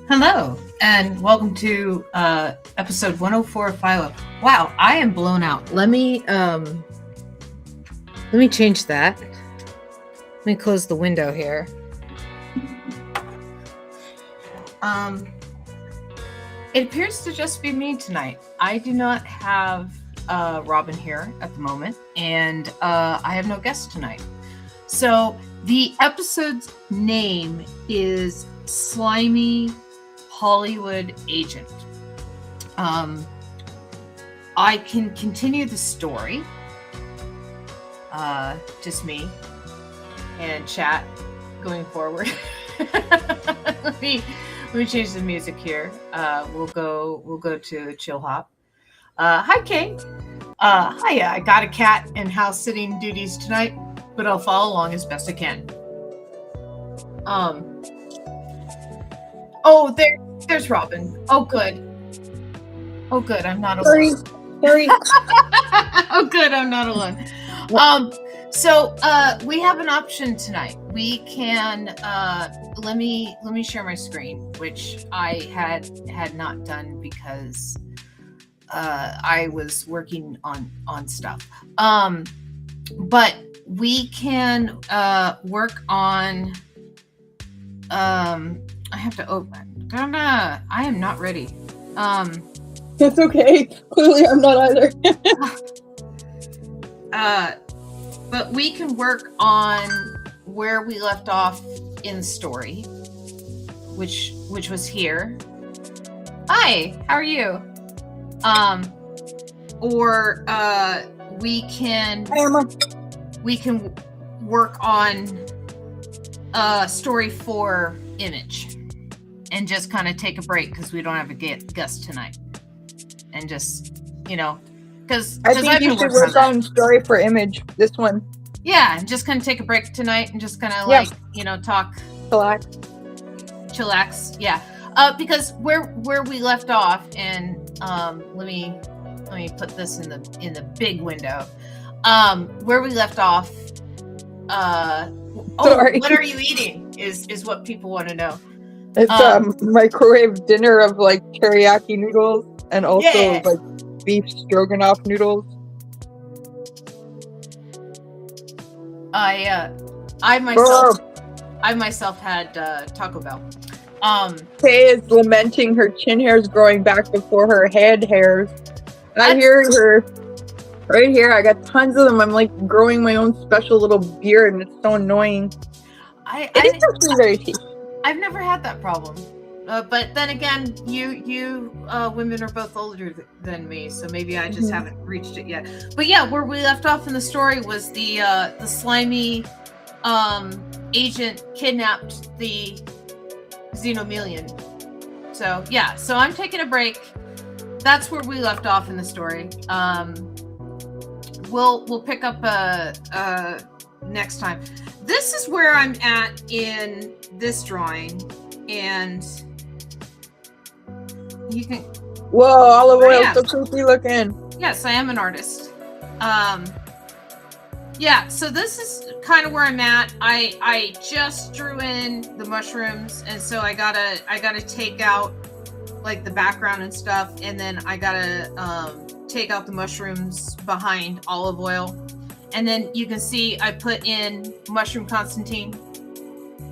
Hello, and welcome to episode 104 of Philo. Wow, I am blown out. Let me change that. Let me close the window here. It appears to just be me tonight. I do not have Robin here at the moment, and I have no guest tonight. So the episode's name is Slimy Hollywood Agent. I can continue the story. Just me and chat going forward. let me change the music here. We'll go to chill hop. Hi Kay. Hiya. I got a cat and house sitting duties tonight, but I'll follow along as best I can. Oh, there's Robin. Oh, good. I'm not alone. Sorry. Oh, good. I'm not alone. So we have an option tonight. We can let me share my screen, which I had not done because I was working on stuff. But we can work on. I have to open. I am not ready. That's okay. Clearly, I'm not either. But we can work on where we left off in the story, which was here. Hi, how are you? Or we can work on story 4 image and just kind of take a break because we don't have a guest tonight, and just because I think you should work on story for image. This one. Yeah, and just kind of take a break tonight and just kind of talk. Chillax. Yeah. Because where we left off, and let me put this in the big window. Where we left off. Sorry. What are you eating? Is what people want to know. It's microwave dinner of like teriyaki noodles and also like beef stroganoff noodles. I myself had Taco Bell. Kay is lamenting her chin hairs growing back before her head hairs. I hear her right here. I got tons of them. I'm like growing my own special little beard, and it's so annoying. It is actually very tasty. I've never had that problem. But then again, you women are both older than me, so maybe I just haven't reached it yet. But yeah, where we left off in the story was the slimy agent kidnapped the Xenomelian. So yeah, so I'm taking a break. That's where we left off in the story. We'll pick up next time. This is where I'm at in this drawing, and you can. Whoa, olive oil, so creepy looking. Yes, I am an artist. Yeah, so this is kind of where I'm at. I just drew in the mushrooms, and so I gotta take out like the background and stuff, and then I gotta take out the mushrooms behind olive oil. And then you can see I put in Mushroom Constantine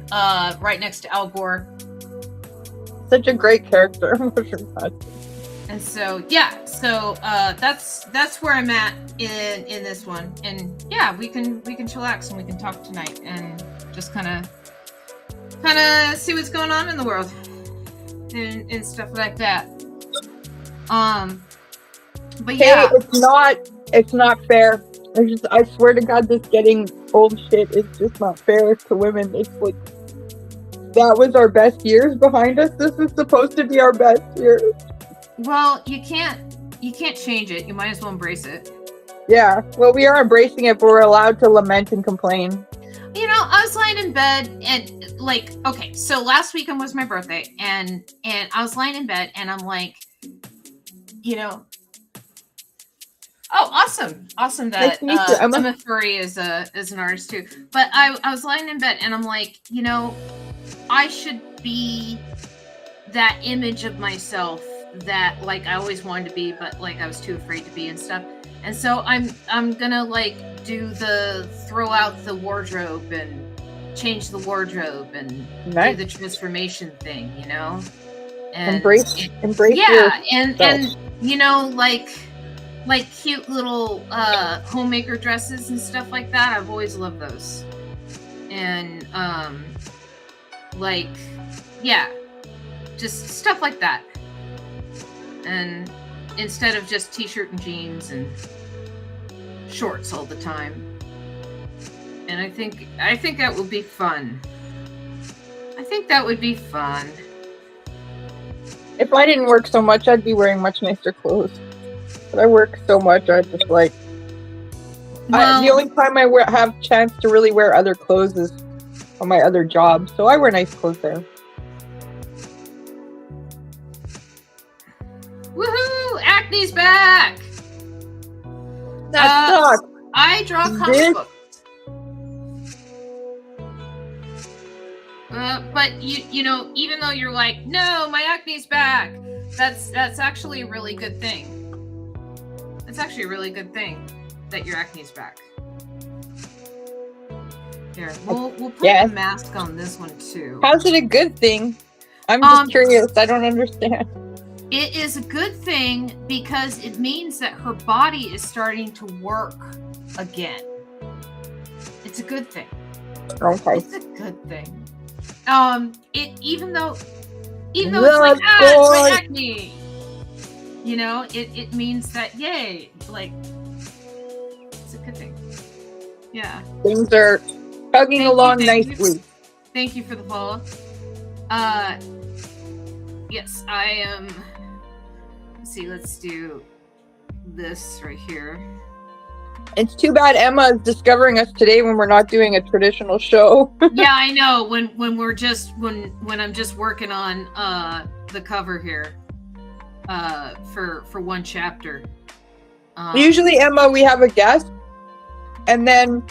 right next to Al Gore. Such a great character. And so yeah, so that's where I'm at in this one. And yeah, we can chillax and we can talk tonight and just kind of see what's going on in the world and stuff like that. But yeah, it's not fair. I swear to God, this getting old shit is just not fair to women. It's like, that was our best years behind us. This is supposed to be our best years. Well, you can't change it. You might as well embrace it. Yeah, well, we are embracing it, but we're allowed to lament and complain. I was lying in bed and okay, so last weekend was my birthday, and I was lying in bed and I'm like, oh, awesome that Emma Furry is an artist too. But I was lying in bed and I'm like, I should be that image of myself that like I always wanted to be, but like I was too afraid to be and stuff. And so I'm gonna like do the throw out the wardrobe and change the wardrobe and do the transformation thing, you know? And embrace yeah, and you know, like cute little homemaker dresses and stuff like that. I've always loved those. And like yeah, just stuff like that. And instead of just t-shirt and jeans and shorts all the time. And I think that would be fun. I think that would be fun. If I didn't work so much, I'd be wearing much nicer clothes. But I work so much, I just like... Well, the only time I have chance to really wear other clothes is on my other job. So I wear nice clothes there. Woohoo! Acne's back! That sucks. I draw comic books. But you know, even though you're like, no, my acne's back, that's actually a really good thing. It's actually a really good thing that your acne's back. Here, we'll put a mask on this one too. How's it a good thing? I'm just curious. I don't understand. It is a good thing because it means that her body is starting to work again. It's a good thing. Okay. It's a good thing. Even though it's like, it's my acne. You know, it means that yay, like it's a good thing. Yeah. Things are chugging along nicely. Thank you for the follow. Yes, I am. Let's see, let's do this right here. It's too bad Emma is discovering us today when we're not doing a traditional show. Yeah, I know. When we're just when I'm just working on the cover here for one chapter. Usually, Emma, we have a guest, and then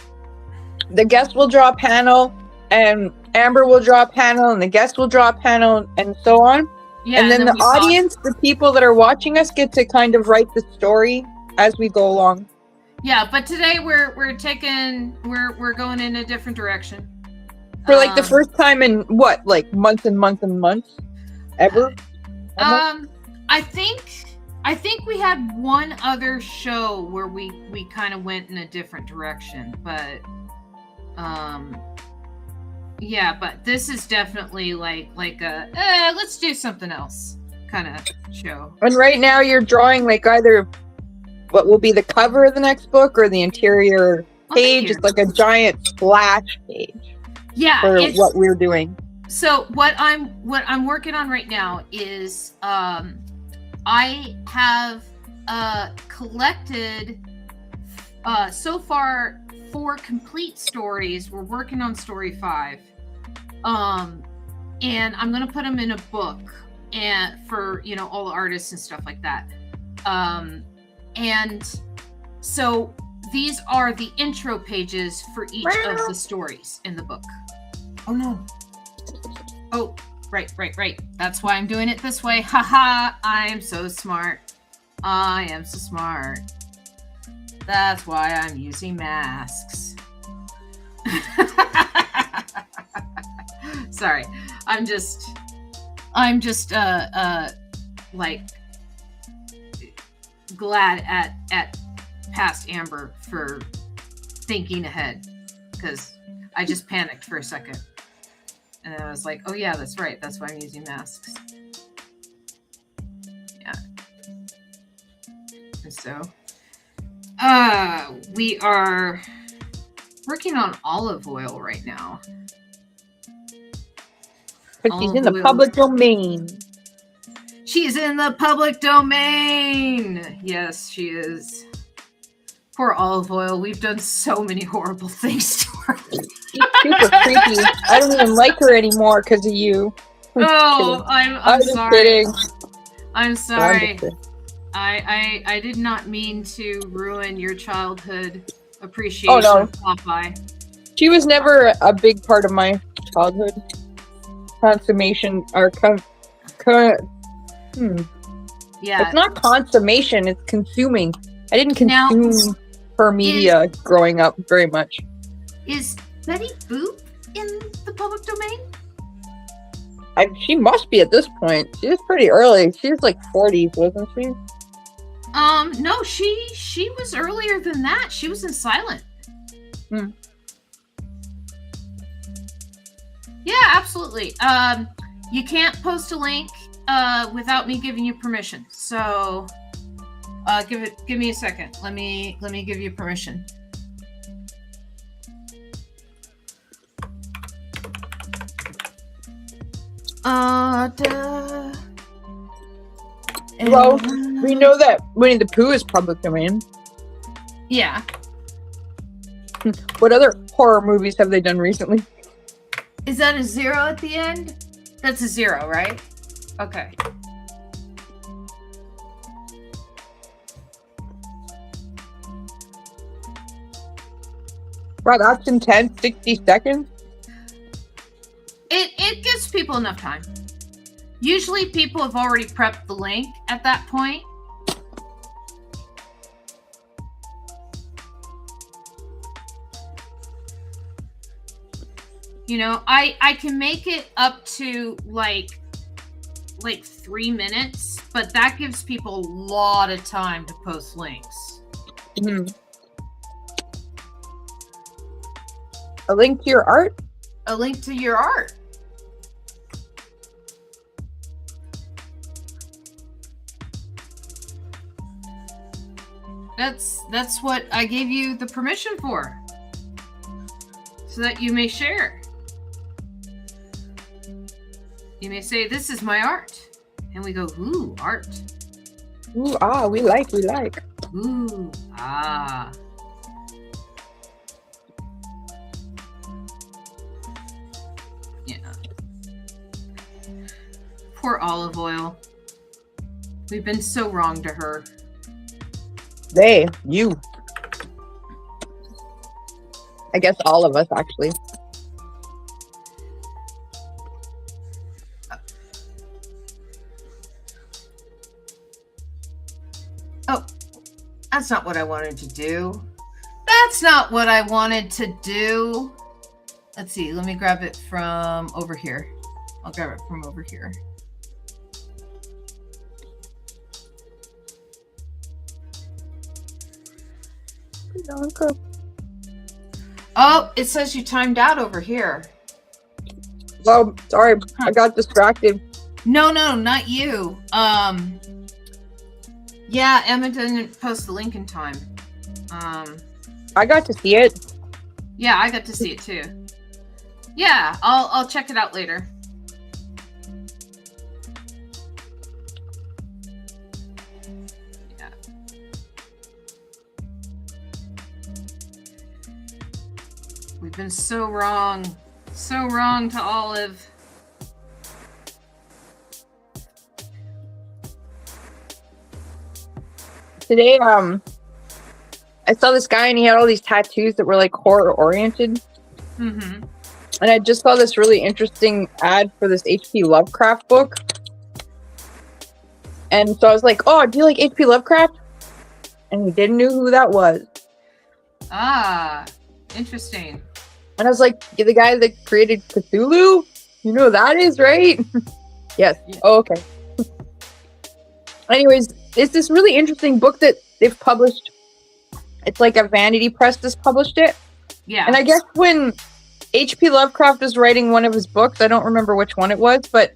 the guest will draw a panel, and Amber will draw a panel, and the guest will draw a panel, and so on. Yeah, and then the audience, the people that are watching us, get to kind of write the story as we go along. Yeah, but today we're going in a different direction. For like the first time in what, like months and months and months, ever? I think we had one other show where we kind of went in a different direction, but yeah, but this is definitely like a let's do something else kind of show. And right now you're drawing like either what will be the cover of the next book or the interior page. It's like a giant splash page. Yeah, for what we're doing. So what I'm working on right now is I have collected so far 4 complete stories. We're working on story 5. And I'm gonna put them in a book and for all the artists and stuff like that. And so these are the intro pages for each of the stories in the book. Oh no. Oh, right. That's why I'm doing it this way. Haha, I'm so smart. I am so smart. That's why I'm using masks. Sorry. I'm just like glad at past Amber for thinking ahead, because I just panicked for a second. And I was like, oh yeah, that's right. That's why I'm using masks. Yeah. And so, we are working on olive oil right now. But she's in the public domain. She's in the public domain. Yes, she is. Poor olive oil. We've done so many horrible things to her. She's super creepy. I don't even like her anymore because of you. I'm sorry. Kidding. I'm sorry. I did not mean to ruin your childhood appreciation of Popeye. She was never a big part of my childhood consummation or Yeah. It's not consummation, it's consuming. I didn't Now, consume her media growing up very much. Is Betty Boop in the public domain? She must be at this point. She was pretty early. She was like 40s, wasn't she? No, she was earlier than that. She was in silent. Yeah, absolutely. You can't post a link without me giving you permission. So give me a second. Let me give you permission. Well, we know that Winnie the Pooh is public domain. Yeah. What other horror movies have they done recently? Is that a 0 at the end? That's a 0, right? Okay. Wow, that's intense. 60 seconds? It gives people enough time. Usually people have already prepped the link at that point. You know, I can make it up to like 3 minutes, but that gives people a lot of time to post links. Mm-hmm. A link to your art? A link to your art. That's what I gave you the permission for. So that you may share. You may say, this is my art. And we go, ooh, art. Ooh, ah, we like. Ooh, ah. Yeah. Poor Olive Oil. We've been so wrong to her. You. I guess all of us, actually. Oh, that's not what I wanted to do. That's not what I wanted to do. Let's see. Let me grab it from over here. I'll grab it from over here. Oh, it says you timed out over here. Oh, sorry. I got distracted. No, not you. Yeah, Emma didn't post the link in time. I got to see it. Yeah, I got to see it too. Yeah, I'll check it out later. Yeah. We've been so wrong to Olive. Today, I saw this guy and he had all these tattoos that were like horror oriented. Mm-hmm. And I just saw this really interesting ad for this H.P. Lovecraft book. And so I was like, oh, do you like H.P. Lovecraft? And he didn't know who that was. Ah, interesting. And I was like, you're the guy that created Cthulhu? You know who that is, right? Yes. Yeah. Oh, okay. Anyways, it's this really interesting book that they've published. It's like a vanity press that's published it. Yeah. And I guess when H.P. Lovecraft was writing one of his books, I don't remember which one it was, but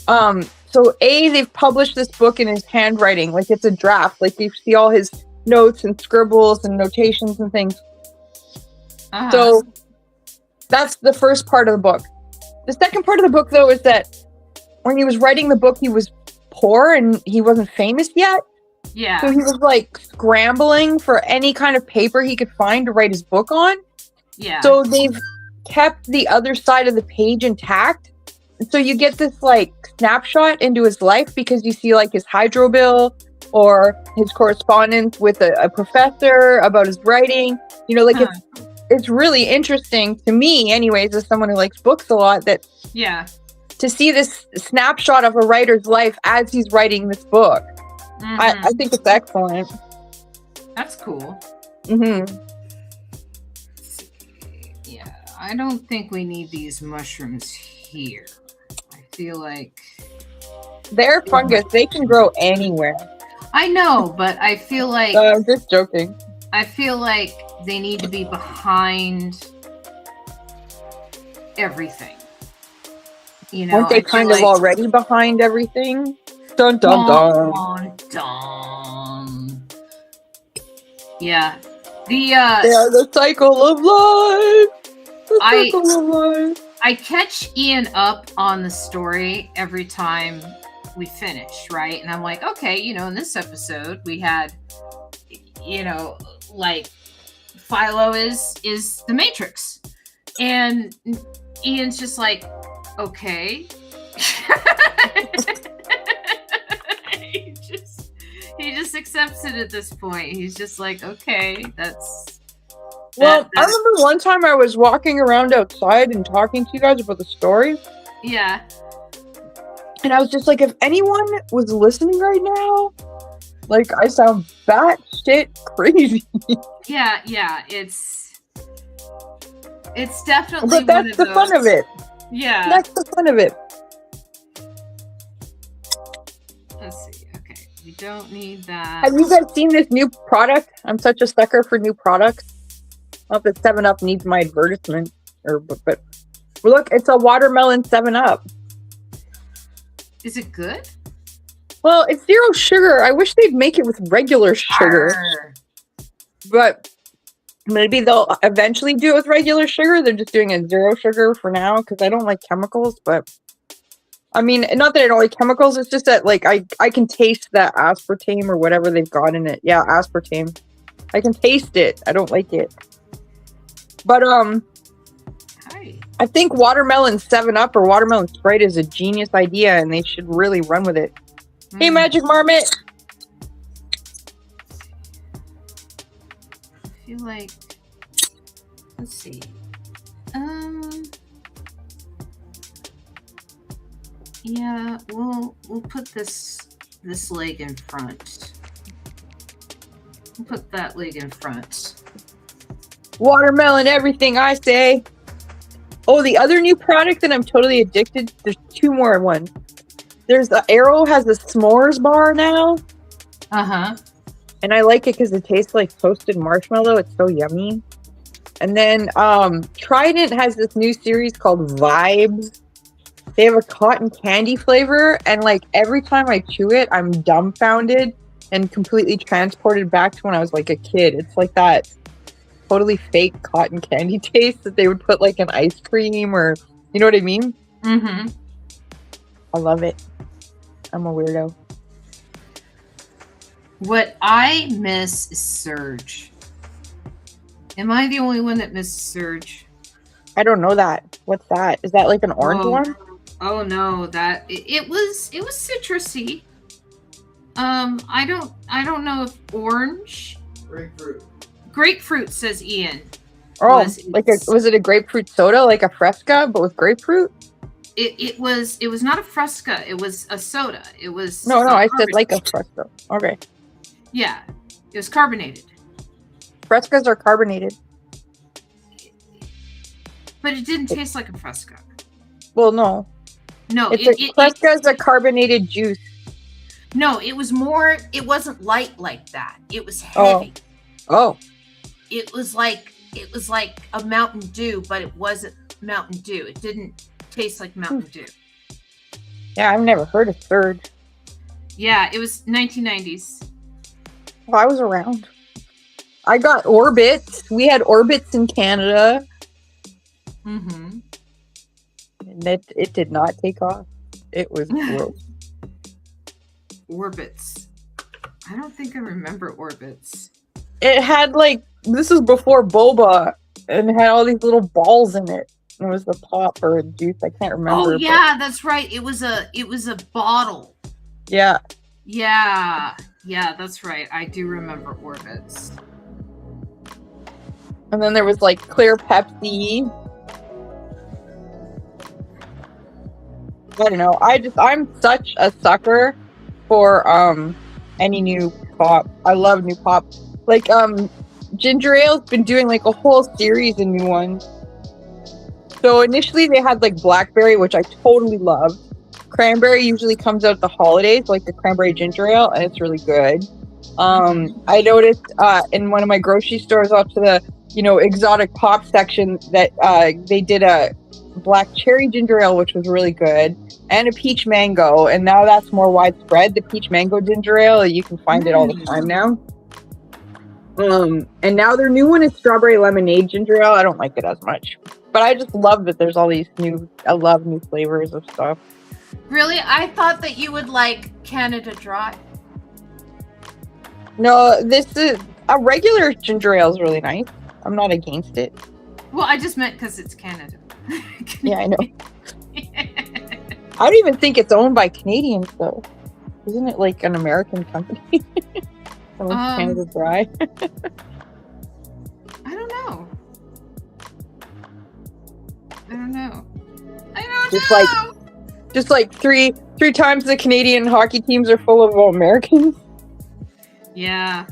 so they've published this book in his handwriting, like it's a draft, like you see all his notes and scribbles and notations and things. Uh-huh. So that's the first part of the book. The second part of the book, though, is that when he was writing the book, he was poor and he wasn't famous yet. Yeah. So he was like scrambling for any kind of paper he could find to write his book on. Yeah. So they've kept the other side of the page intact. And so you get this like snapshot into his life because you see like his hydro bill or his correspondence with a professor about his writing. You know, like it's really interesting to me anyways, as someone who likes books a lot, that to see this snapshot of a writer's life as he's writing this book. I think it's excellent. That's cool. Mm-hmm. Yeah, I don't think we need these mushrooms here. I feel like They're fungus. They can grow anywhere. I know, but I feel like I'm just joking. I feel like they need to be behind everything. You know, Aren't they kind of already behind everything? Dun dun dun. Dun. Yeah. They are the cycle of life. The cycle of life. I catch Ian up on the story every time we finish, right? And I'm like, okay, you know, in this episode we had, you know, like Philo is the Matrix, and Ian's just like, okay. he just accepts it at this point. He's just like, okay, that's. Well, I remember one time I was walking around outside and talking to you guys about the story. Yeah. And I was just like, if anyone was listening right now, like, I sound batshit crazy. Yeah, it's definitely. But that's the fun of it. Yeah. That's the fun of it. Let's see. Okay, we don't need that. Have you guys seen this new product? I'm such a sucker for new products. Not that 7-Up needs my advertisement, but look, it's a watermelon 7-Up. Is it good? Well, it's 0 sugar. I wish they'd make it with regular sugar. But maybe they'll eventually do it with regular sugar. They're just doing it 0 sugar for now because I don't like chemicals. But I mean, not that I don't like chemicals. It's just that, like, I can taste that aspartame or whatever they've got in it. Yeah, aspartame. I can taste it. I don't like it. But I think watermelon 7-Up or watermelon Sprite is a genius idea, and they should really run with it. Hey, Magic Marmot. I feel like, let's see. Yeah, we'll put this leg in front. We'll put that leg in front. Watermelon, everything I say. Oh, the other new product that I'm totally addicted. There's 2 more ones. There's the Arrow has a s'mores bar now. And I like it because it tastes like toasted marshmallow. It's so yummy. And then Trident has this new series called Vibes. They have a cotton candy flavor, and like every time I chew it, I'm dumbfounded and completely transported back to when I was like a kid. It's like that totally fake cotton candy taste that they would put like in ice cream, or you know what I mean? Mm-hmm. I love it. I'm a weirdo. What I miss is Surge. Am I the only one that misses Surge? I don't know that. What's that? Is that like an orange one? Oh no, that it was citrusy. I don't know if orange. Grapefruit, says Ian. Oh, was it a grapefruit soda, like a Fresca, but with grapefruit? It was not a Fresca. It was a soda. It was no. I said like a Fresca. Okay. Yeah, it was carbonated. Frescas are carbonated, but it didn't taste like a Fresca. Well, no. No, Fresca is a carbonated juice. No, it was more. It wasn't light like that. It was heavy. Oh. It was like a Mountain Dew, but it wasn't Mountain Dew. It didn't taste like Mountain Dew. Yeah, I've never heard of Surge. Yeah, it was 1990s. Well, I was around. I got Orbits. We had Orbits in Canada. Mm-hmm. And it did not take off. It was gross. Orbits. I don't think I remember Orbits. It had like, this is before boba, and it had all these little balls in it. It was a pop or a juice. I can't remember. Oh yeah, that's right. It was a bottle. Yeah. Yeah, that's right. I do remember Orbits. And then there was like clear Pepsi. don't know. I'm such a sucker for any new pop. I love new pop. Like ginger ale's been doing like a whole series of new ones. So initially they had like blackberry, which I totally love. Cranberry usually comes out at the holidays, like the cranberry ginger ale, and it's really good. I noticed in one of my grocery stores off to the exotic pop section that they did a black cherry ginger ale, which was really good, and a peach mango, and now that's more widespread. The peach mango ginger ale, you can find it all the time now. And now their new one is strawberry lemonade ginger ale. I don't like it as much, but I just love that there's all these I love new flavors of stuff. Really? I thought that you would like Canada Dry. No, this is a regular ginger ale is really nice. I'm not against it. Well, I just meant because it's Canada. Yeah, I know. I don't even think it's owned by Canadians, though. Isn't it like an American company? Canada Dry. I don't know. Just like three times the Canadian hockey teams are full of Americans. Yeah.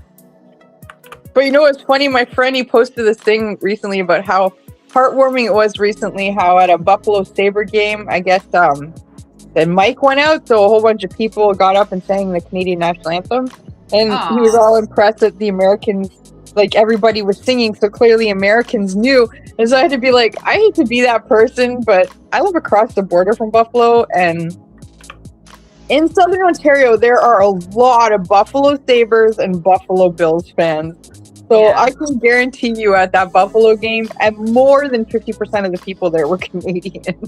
But you know what's funny? My friend, he posted this thing recently about how heartwarming it was recently, how at a Buffalo Sabre game, I guess the mic went out, so a whole bunch of people got up and sang the Canadian national anthem. And he was all impressed that the Americans, like everybody was singing, so clearly Americans knew. And so I had to be like, I hate to be that person, but I live across the border from Buffalo, and in Southern Ontario, there are a lot of Buffalo Sabres and Buffalo Bills fans. So I can guarantee you at that Buffalo game, and more than 50% of the people there were Canadian.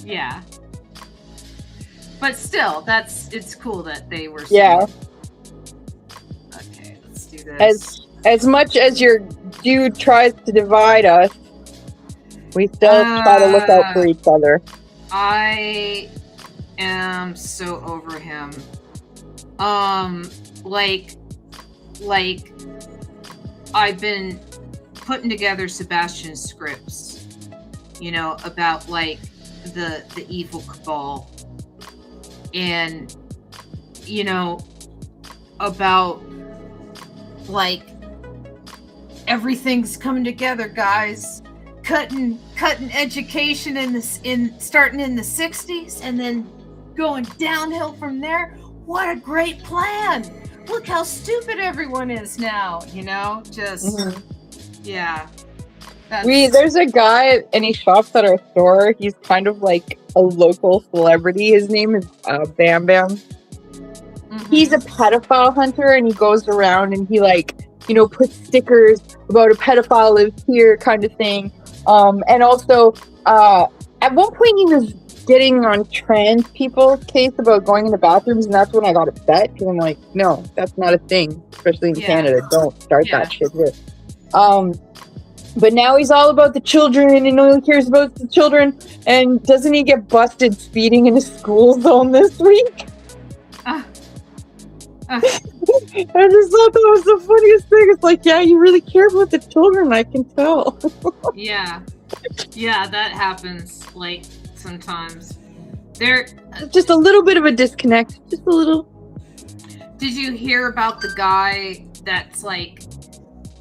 Yeah. But still, it's cool that they were singing. Yeah. Okay, let's do this. As much as your dude tries to divide us, we still try to look out for each other. I am so over him. Like I've been putting together Sebastian's scripts, about like the evil cabal, and about like everything's coming together, guys. Cutting education starting in the 60s and then going downhill from there. What a great plan. Look how stupid everyone is now, yeah. There's a guy and he shops at our store. He's kind of like a local celebrity. His name is Bam Bam. Mm-hmm. He's a pedophile hunter, and he goes around and he puts stickers about a pedophile lives here kind of thing. And also, at one point he was getting on trans people's case about going in the bathrooms, and that's when I got upset, because I'm like, no, that's not a thing, especially in Canada. Don't start that shit here. But now he's all about the children, and only cares about the children. And doesn't he get busted speeding in a school zone this week? I just thought that was the funniest thing. It's like, yeah, you really care about the children, I can tell. Yeah, that happens, like, sometimes. There, just a little bit of a disconnect, just a little. Did you hear about the guy that's like,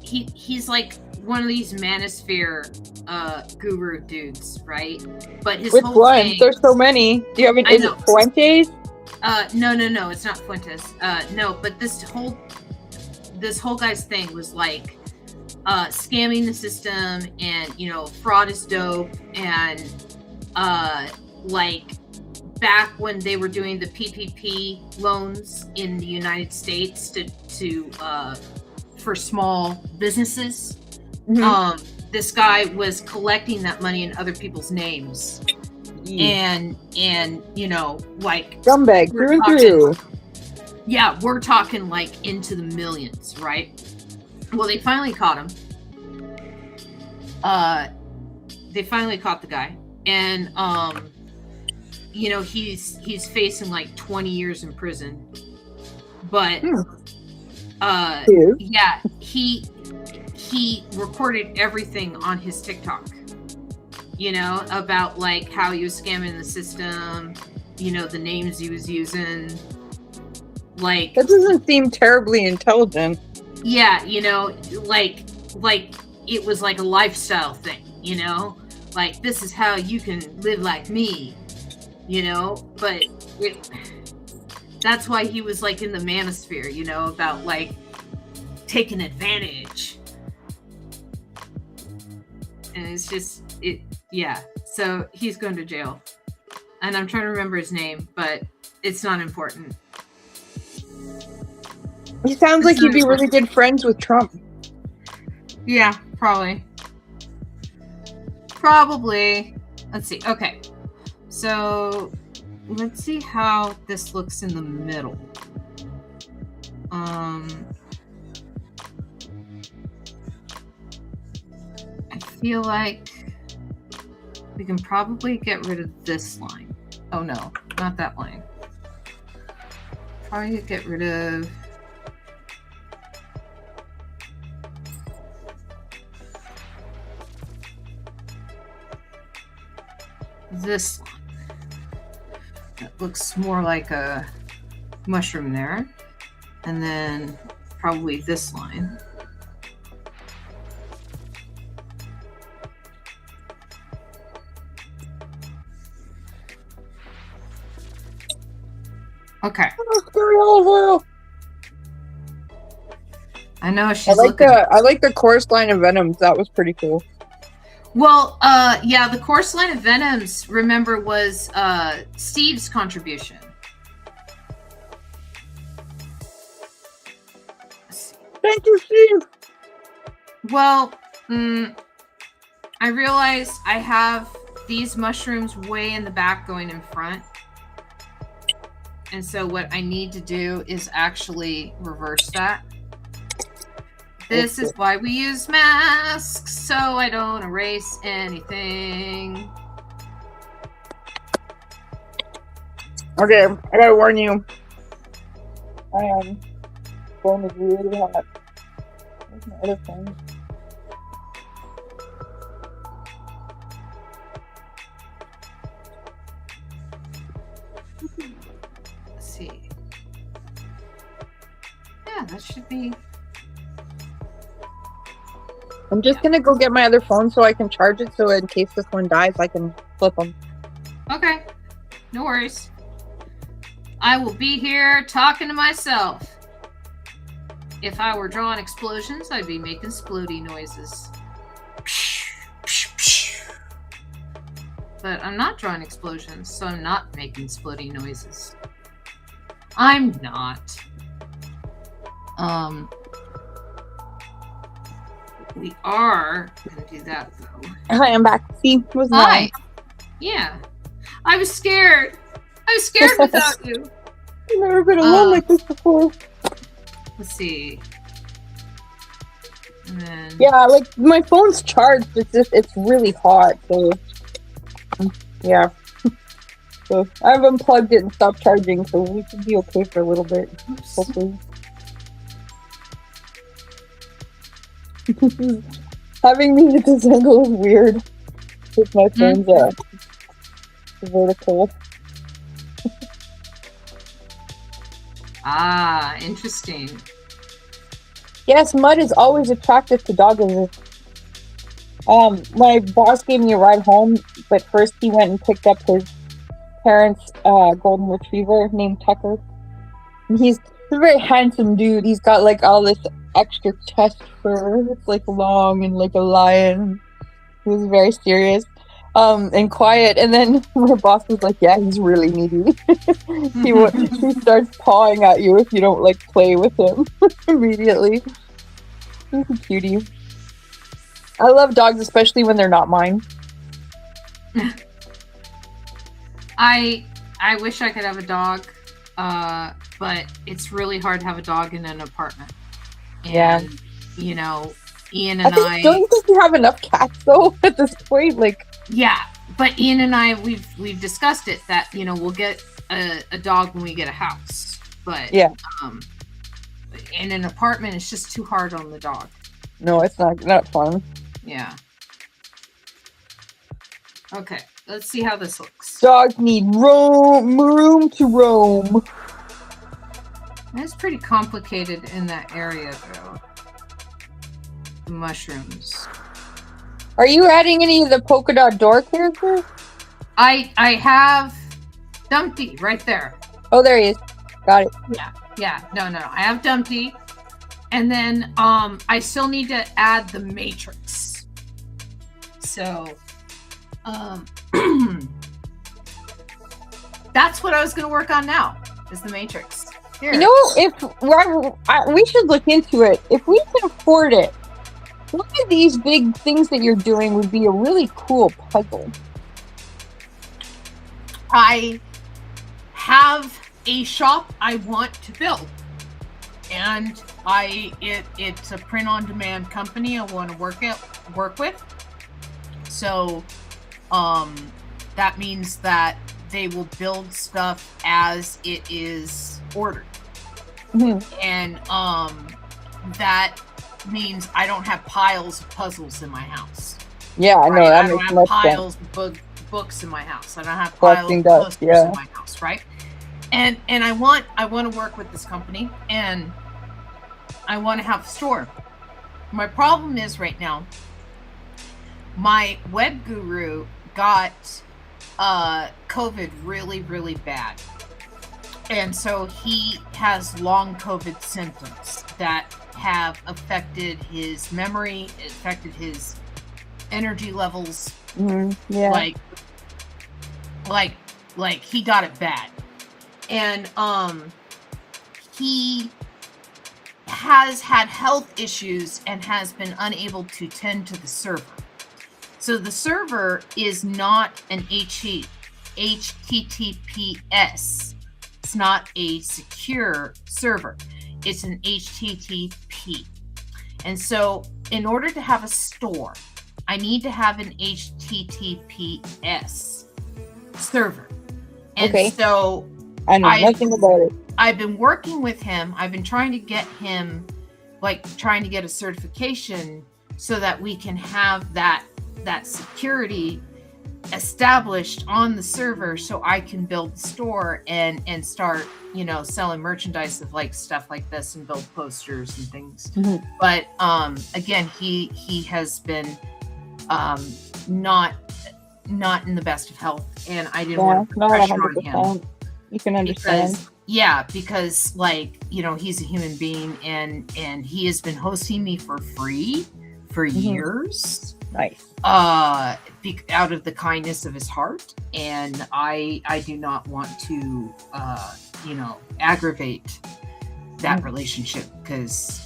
he's like one of these manosphere guru dudes, right? But his whole one? thing, there's so many. Do you have it? Is it Fuentes? No, it's not Fuentes. No, but this whole guy's thing was like scamming the system, and fraud is dope, and like back when they were doing the PPP loans in the United States to for small businesses, this guy was collecting that money in other people's names. And like scumbag through and through. Yeah, we're talking like into the millions, right? Well, they finally caught him. They finally caught the guy, and he's facing like 20 years in prison. But he recorded everything on his TikTok. you know, about like how he was scamming the system, you know, the names he was using. Like, that doesn't seem terribly intelligent. Yeah, you know, like it was like a lifestyle thing, you know? Like, this is how you can live like me, you know? But that's why he was like in the manosphere, you know, about like taking advantage. And it's just yeah. So he's going to jail. And I'm trying to remember his name, but it's not important. He sounds like he'd be really good friends with Trump. Yeah, probably. Probably. Let's see. Okay. So let's see how this looks in the middle. I feel like we can probably get rid of this line. Oh no, not that line. Probably get rid of this line. It looks more like a mushroom there. And then probably this line. Okay. I know she's looking. I like the course line of Venoms. That was pretty cool. Well, yeah, the course line of Venoms, remember, was Steve's contribution. Thank you, Steve. Well, I realize I have these mushrooms way in the back going in front. And so what I need to do is actually reverse that. This is why we use masks, so I don't erase anything. Okay, I gotta warn you. Phone is really hot. Where's my other phone? Let's see. Yeah, that should be. I'm just gonna go get my other phone so I can charge it, so in case this one dies, I can flip them. Okay, no worries. I will be here talking to myself. If I were drawing explosions, I'd be making splody noises. But I'm not drawing explosions, so I'm not making splody noises. I'm not. We are gonna do that though. Hi, I'm back. See, was Hi. nice. Yeah. I was scared. I was scared without you. I've never been alone like this before. Let's see. And then... Yeah, like my phone's charged. It's really hot. So yeah. So I've unplugged it and stopped charging, so we should be okay for a little bit. Oops. Hopefully. Having me at this angle is weird. With my phone's vertical. Ah, interesting. Yes, mud is always attractive to doggers. My boss gave me a ride home, but first he went and picked up his parents' golden retriever named Tucker. And he's a very handsome dude. He's got like all this extra chest fur. It's like long and like a lion. He was very serious and quiet. And then my boss was like, "Yeah, he's really needy." he starts pawing at you if you don't like play with him immediately. He's a cutie. I love dogs, especially when they're not mine. I wish I could have a dog, but it's really hard to have a dog in an apartment. And, Yeah. you know, Ian and Don't you think you have enough cats though at this point? Like, yeah, but Ian and I, we've discussed it that, you know, we'll get a dog when we get a house, but yeah, in an apartment, it's just too hard on the dog. no, it's not fun. Yeah. Okay, let's see how this looks. Dogs need room to roam. It's pretty complicated in that area, though. The mushrooms. Are you adding any of the polka dot door characters? I have Dumpty right there. Oh, there he is. Got it. Yeah. No. I have Dumpty. And then I still need to add the Matrix. So that's what I was going to work on now, is the Matrix. Here. You know, if we should look into it. If we can afford it, one of these big things that you're doing would be a really cool puzzle. I have a shop I want to build, and it's a print-on-demand company I want to work with. So, that means that they will build stuff as it is ordered, and that means I don't have piles of puzzles in my house. Yeah, I know right? that I don't makes have much piles sense. of books in my house. I don't have Collecting piles of dust, posters yeah. in my house, right? And I want to work with this company, and I want to have a store. My problem is right now, my web guru got COVID really, really bad. And so he has long COVID symptoms that have affected his memory, affected his energy levels. Yeah. Like he got it bad. And he has had health issues and has been unable to tend to the server. So the server is not an HTTPS. It's not a secure server. It's an HTTP. And so in order to have a store, I need to have an HTTPS server. And okay. So I know nothing about it. I've been working with him. I've been trying to get him, trying to get a certification so that we can have that security established on the server, so I can build the store and start, selling merchandise of stuff like this and build posters and things. But again, he has been not in the best of health, and I didn't want to put pressure on him. You can understand. Because he's a human being, and he has been hosting me for free for years. Nice. Out of the kindness of his heart, and I do not want to aggravate that relationship, because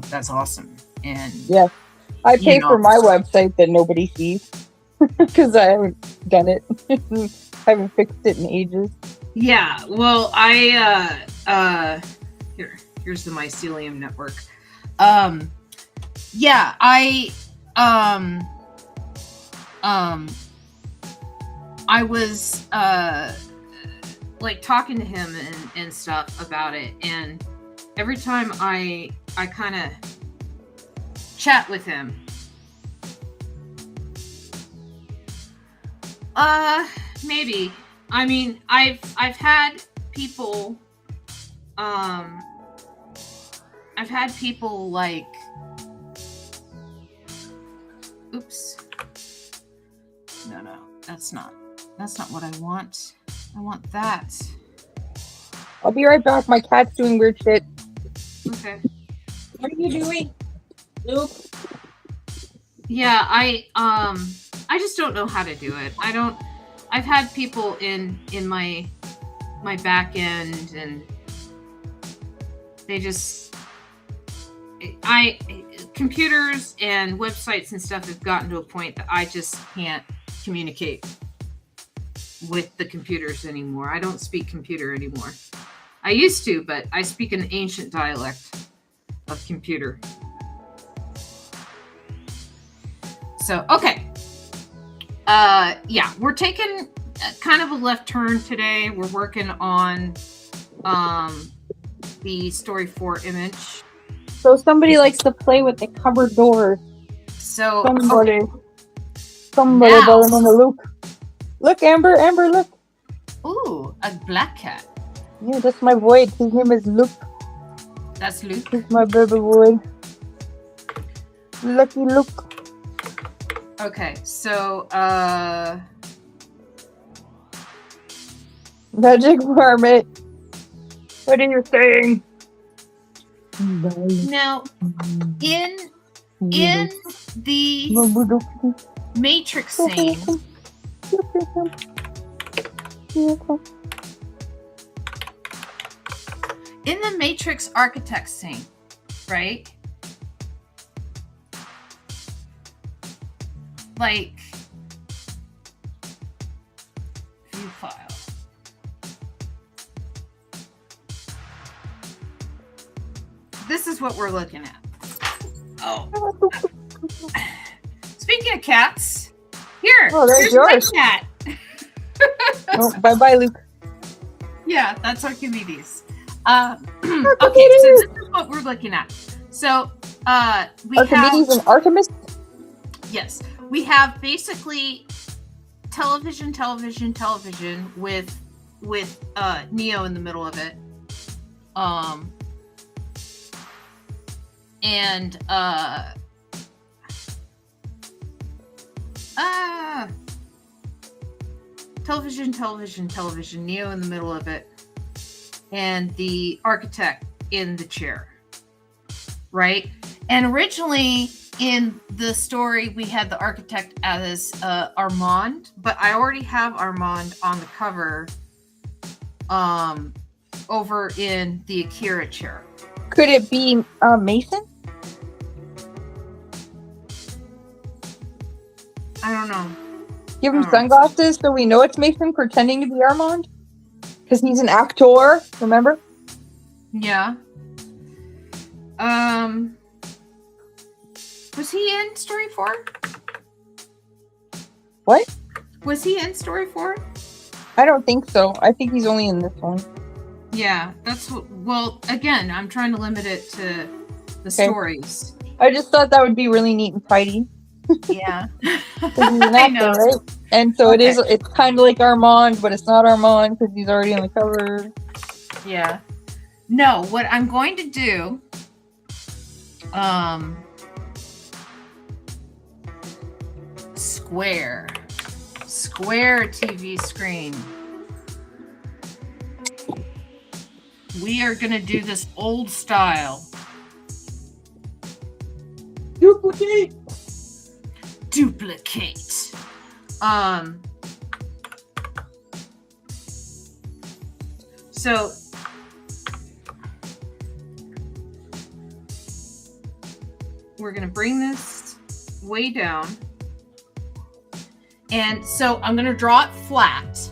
that's awesome. And yeah, I pay for my website that nobody sees because I haven't done it. I haven't fixed it in ages. Yeah, well, here's the mycelium network. I was talking to him and stuff about it, and every time I kind of chat with him, maybe. I mean, I've had people oops. No, that's not what I want. I want that. I'll be right back. My cat's doing weird shit. Okay. What are you doing, Luke? Yeah, I just don't know how to do it. I've had people in my back end, and they just computers and websites and stuff have gotten to a point that I just can't communicate with the computers anymore. I don't speak computer anymore. I used to, but I speak an ancient dialect of computer. So, okay. We're taking kind of a left turn today. We're working on the Story 4 image. So somebody likes to play with the cupboard doors. So somebody by the name of Luke. Look, Amber, look. Ooh, a black cat. Yeah, that's my boy. His name is Luke. That's Luke. He's my baby boy. Lucky Luke. Okay, so Magic Marmot. What are you saying? now in the Matrix scene, in the Matrix architect scene, right? Like view file. This is what we're looking at. Oh. Speaking of cats, here's yours. my cat. Bye, Luke. Yeah, that's Archimedes. Okay, so this is what we're looking at. So we Archimedes have and Artemis. Yes, we have basically television with Neo in the middle of it. And television, Neo in the middle of it, and the architect in the chair, right? And originally in the story, we had the architect as Armand, but I already have Armand on the cover over in the Akira chair. Could it be Mason? I don't know. Give him sunglasses so we know it's Mason pretending to be Armand? Because he's an actor, remember? Yeah. Was he in Story 4? What? Was he in Story 4? I don't think so. I think he's only in this one. Yeah, that's what. Well, again, I'm trying to limit it to the stories. I just thought that would be really neat and tidy. Yeah. He's an actor, right? And so it's kind of like Armand, but it's not Armand because he's already on the cover. Yeah. No, what I'm going to do, square TV screen. We are going to do this old style. Duplicate. So we're going to bring this way down. And so I'm going to draw it flat.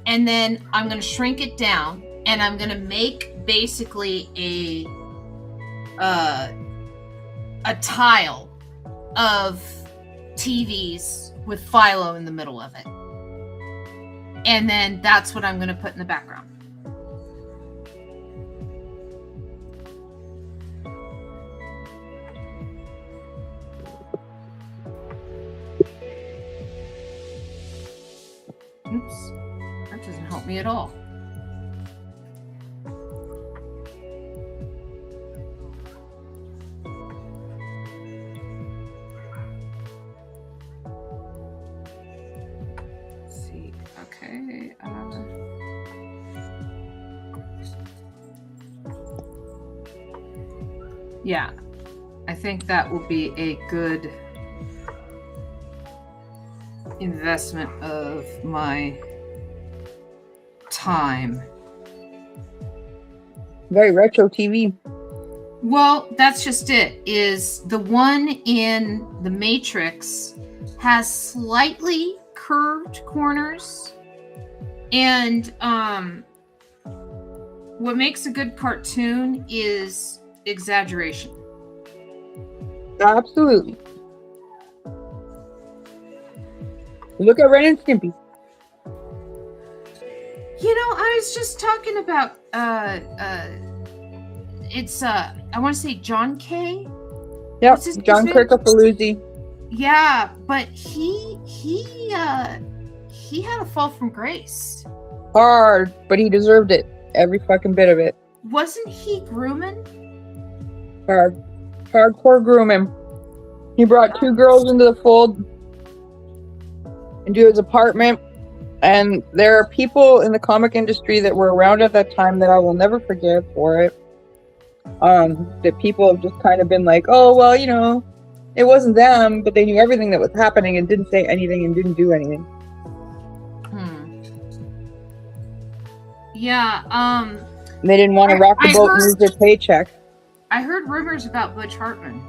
And then I'm going to shrink it down. And I'm going to make basically a tile of TVs with Philo in the middle of it. And then that's what I'm going to put in the background. Oops, that doesn't help me at all. Okay. Yeah, I think that will be a good investment of my time. Very retro TV. Well, that's just it. Is the one in the Matrix has slightly curved corners, and what makes a good cartoon is exaggeration. Absolutely. Look at Ren and Stimpy. You know, I was just talking about it's I want to say John K. Yep, John Kirkapalooza. Yeah, but he he had a fall from grace. Hard, but he deserved it. Every fucking bit of it. Wasn't he grooming? Hardcore grooming. He brought 2 girls into the fold into his apartment, and there are people in the comic industry that were around at that time that I will never forgive for it. That people have just kind of been like, oh, well, you know, it wasn't them, but they knew everything that was happening and didn't say anything and didn't do anything. Yeah, they didn't want to rock the boat and lose their paycheck. I heard rumors about Butch Hartman,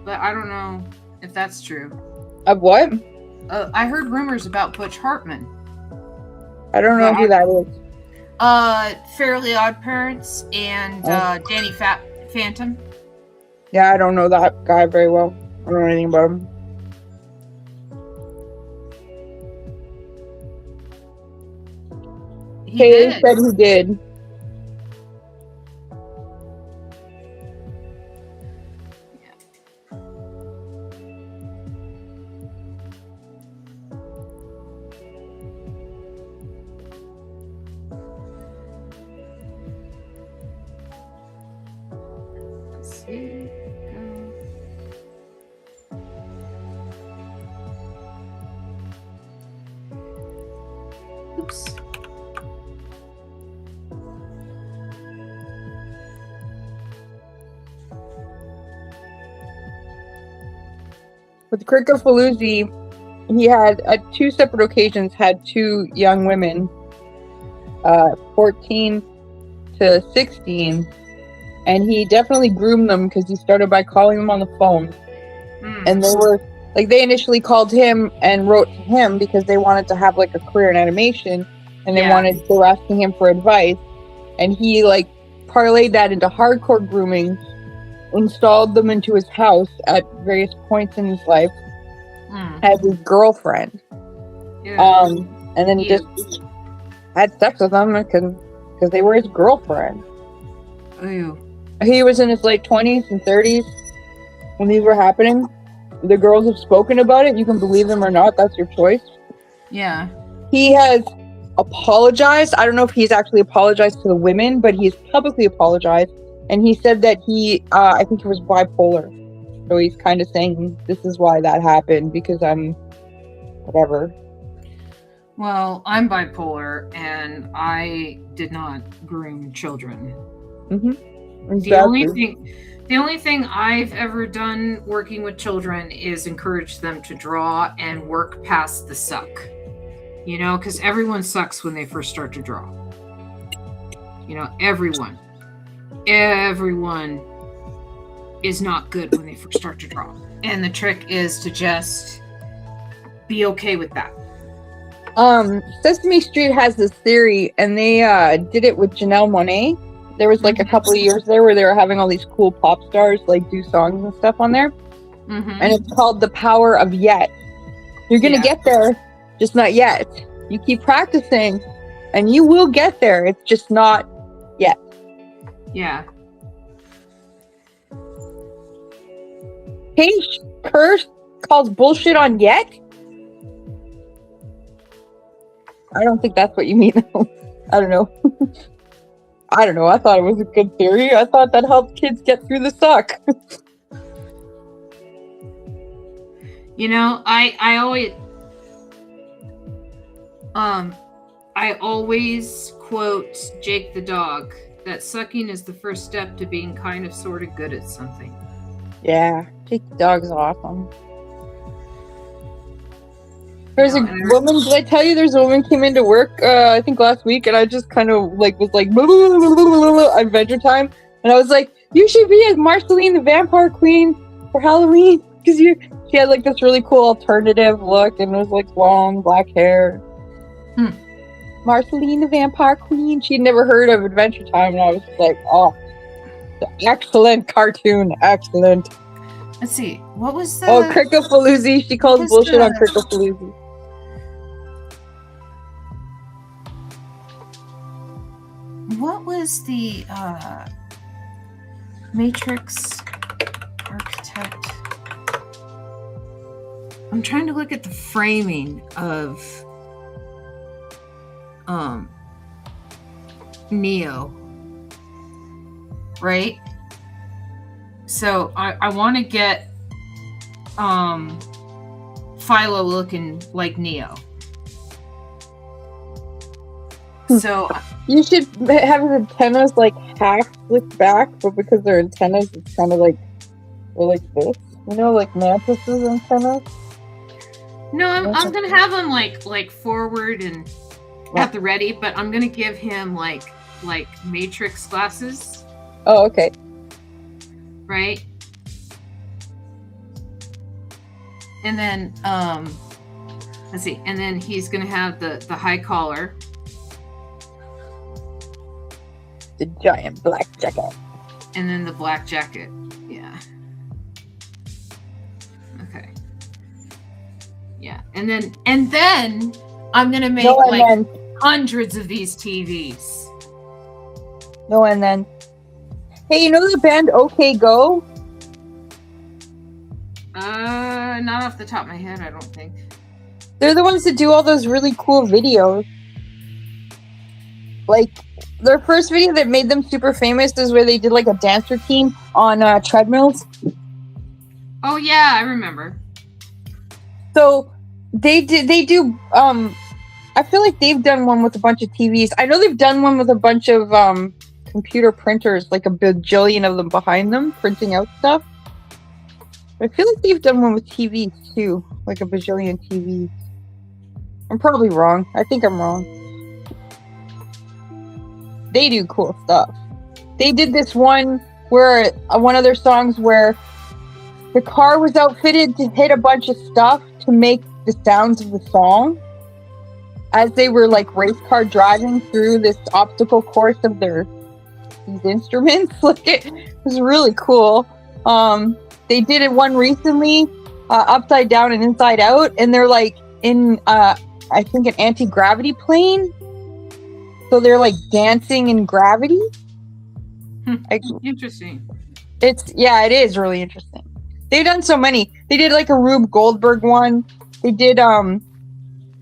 but I don't know if that's true. Of what? I heard rumors about Butch Hartman. I don't know who that is. Fairly Odd Parents and Danny Phantom. Yeah, I don't know that guy very well. I don't know anything about him. He said he did. Let's see. Oops. With Crickafaloozy, he had, at 2 separate occasions, had 2 young women, 14 to 16, and he definitely groomed them because he started by calling them on the phone. And they were, like, they initially called him and wrote to him because they wanted to have, like, a career in animation, and they were asking him for advice, and he, like, parlayed that into hardcore grooming, installed them into his house at various points in his life as his girlfriend. And then just had sex with them because they were his girlfriend. Ew. He was in his late 20s and 30s when these were happening. The girls have spoken about it. You can believe them or not. That's your choice. Yeah. He has apologized. I don't know if he's actually apologized to the women, but he's publicly apologized. And he said that he, I think he was bipolar. So he's kind of saying, this is why that happened, because I'm whatever. Well, I'm bipolar, and I did not groom children. Exactly. The only thing I've ever done working with children is encourage them to draw and work past the suck. You know, because everyone sucks when they first start to draw. You know, everyone is not good when they first start to draw. And the trick is to just be okay with that. Sesame Street has this theory, and they did it with Janelle Monáe. There was like a couple of years there where they were having all these cool pop stars like do songs and stuff on there. And it's called The Power of Yet. You're gonna get there, just not yet. You keep practicing and you will get there. It's just not yet. Yeah. Paige Curse calls bullshit on yet? I don't think that's what you mean, though. I don't know. I don't know. I thought it was a good theory. I thought that helped kids get through the suck. You know, I always quote Jake the dog that sucking is the first step to being kind of sort of good at something. Yeah, Jake the dog's awesome. There's a woman, did I tell you there's a woman came into work, I think last week, and I just kind of like was like, blah, blah, blah, blah, blah, blah, Adventure Time, and I was like, you should be as Marceline the Vampire Queen for Halloween, because she had like this really cool alternative look, and it was like long black hair. Marceline the Vampire Queen, she'd never heard of Adventure Time, and I was just like, oh, excellent cartoon, excellent. Let's see, what was the... Oh, Crickafaloozy, she calls bullshit on Crickafaloozy. What was the Matrix architect? I'm trying to look at the framing of Neo, right? So I want to get Philo looking like Neo. So you should have his antennas like half flipped back, but because they're antennas, it's kind of like this. You know, like mantis's antennas. No, I'm gonna have him like forward and at the ready, but I'm gonna give him like Matrix glasses. Oh, okay. Right. And then let's see, and then he's gonna have the high collar. The giant black jacket. And then the black jacket. Yeah. Okay. Yeah. And then I'm gonna make hundreds of these TVs. No, and then hey, you know the band OK Go? Not off the top of my head, I don't think. They're the ones that do all those really cool videos. Like, their first video that made them super famous is where they did like a dance routine on treadmills. Oh yeah, I remember. So they do I feel like they've done one with a bunch of TVs. I know they've done one with a bunch of computer printers, like a bajillion of them behind them, printing out stuff. But I feel like they've done one with TVs too, like a bajillion TVs. I'm probably wrong. I think I'm wrong. They do cool stuff. They did this one where one of their songs where the car was outfitted to hit a bunch of stuff to make the sounds of the song as they were like race car driving through this obstacle course of these instruments. Like it was really cool. They did it one recently, Upside Down and Inside Out, and they're like in I think an anti-gravity plane. So they're like dancing in gravity. Interesting. It is really interesting. They've done so many. They did like a Rube Goldberg one. They did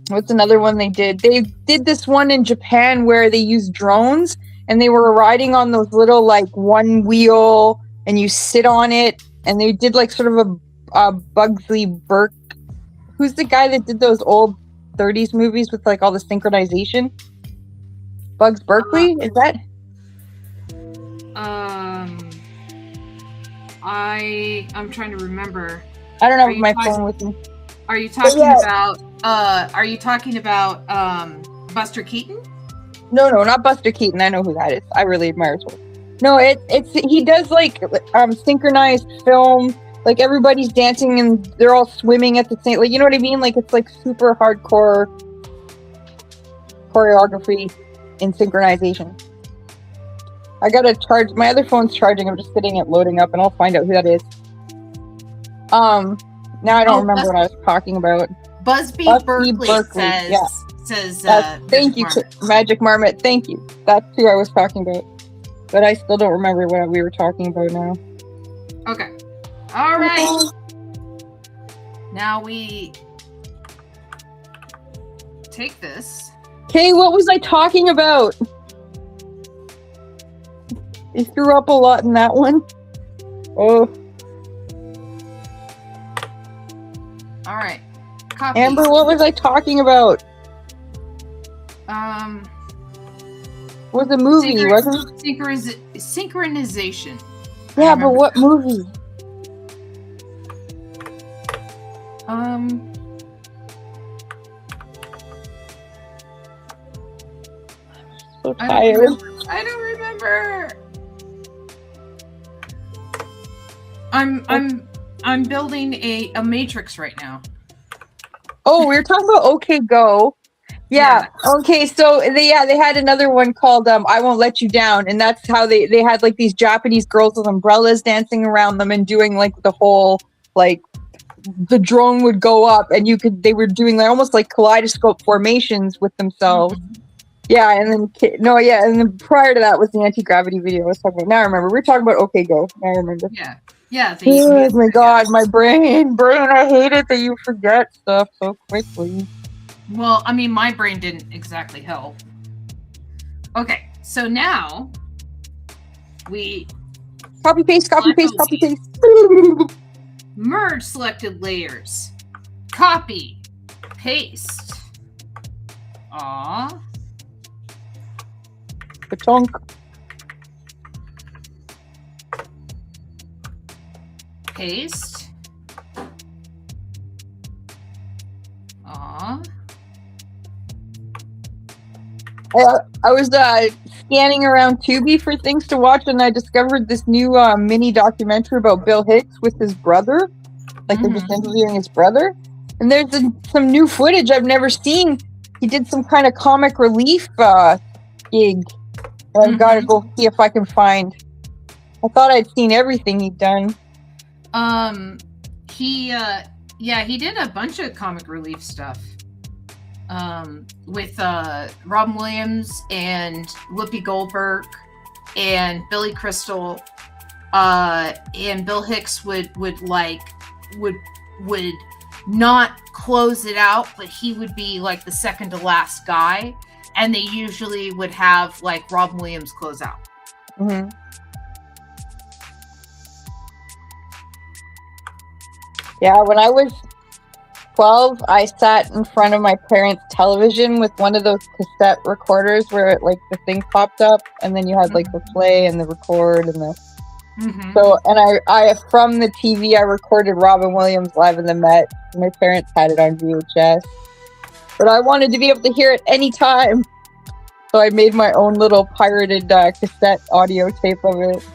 what's another one they did? They did this one in Japan where they used drones and they were riding on those little like one wheel and you sit on it, and they did like sort of a Bugsley Burke. Who's the guy that did those old 30s movies with like all the synchronization? Bugs Berkeley? Is that? I'm trying to remember. I don't have my phone with me. Are you talking about Buster Keaton? No, not Buster Keaton. I know who that is. I really admire his work. No, it's he does like synchronized film. Like everybody's dancing and they're all swimming at the same. Like, you know what I mean? Like it's like super hardcore choreography in synchronization. I gotta charge. My other phone's charging. I'm just sitting it loading up, and I'll find out who that is. Now I don't remember what I was talking about. Busby Berkeley says. Thank you, Magic Marmot. Thank you. That's who I was talking about. But I still don't remember what we were talking about now. Okay. All right. Now we take this. Okay, what was I talking about? You threw up a lot in that one. Oh. All right. Copy. Amber, what was I talking about? Was a movie, wasn't it? Synchronization. Yeah, but what movie? So tired. I don't remember. I'm building a matrix right now. Oh, we were talking about OK Go. Yeah. Okay. So they had another one called I Won't Let You Down, and that's how they had like these Japanese girls with umbrellas dancing around them and doing like the whole like the drone would go up and they were doing like almost like kaleidoscope formations with themselves. Mm-hmm. Yeah, and then prior to that was the anti-gravity video I was talking about. Now I remember. We were talking about OK Go. Now I remember. Yeah. Oh my God, my brain. I hate it that you forget stuff so quickly. Well, I mean, my brain didn't exactly help. Okay, so now we Copy paste, copy paste, copy paste. merge selected layers. Copy, paste. Aw. Chunk. Paste. Aw. I was scanning around Tubi for things to watch, and I discovered this new mini documentary about Bill Hicks with his brother. Like, they're just interviewing his brother. And there's some new footage I've never seen. He did some kind of comic relief gig. And I've got to go see if I can find. I thought I'd seen everything he'd done. He did a bunch of comic relief stuff. With Robin Williams and Whoopi Goldberg and Billy Crystal, and Bill Hicks would not close it out, but he would be like the second to last guy, and they usually would have like Robin Williams close out. Mm-hmm. Yeah, when I was 12, I sat in front of my parents' television with one of those cassette recorders where it, like, the thing popped up, and then you had like the play and the record and the. So, and I from the TV I recorded Robin Williams live in the Met. My parents had it on VHS, but I wanted to be able to hear it anytime, so I made my own little pirated cassette audio tape of it.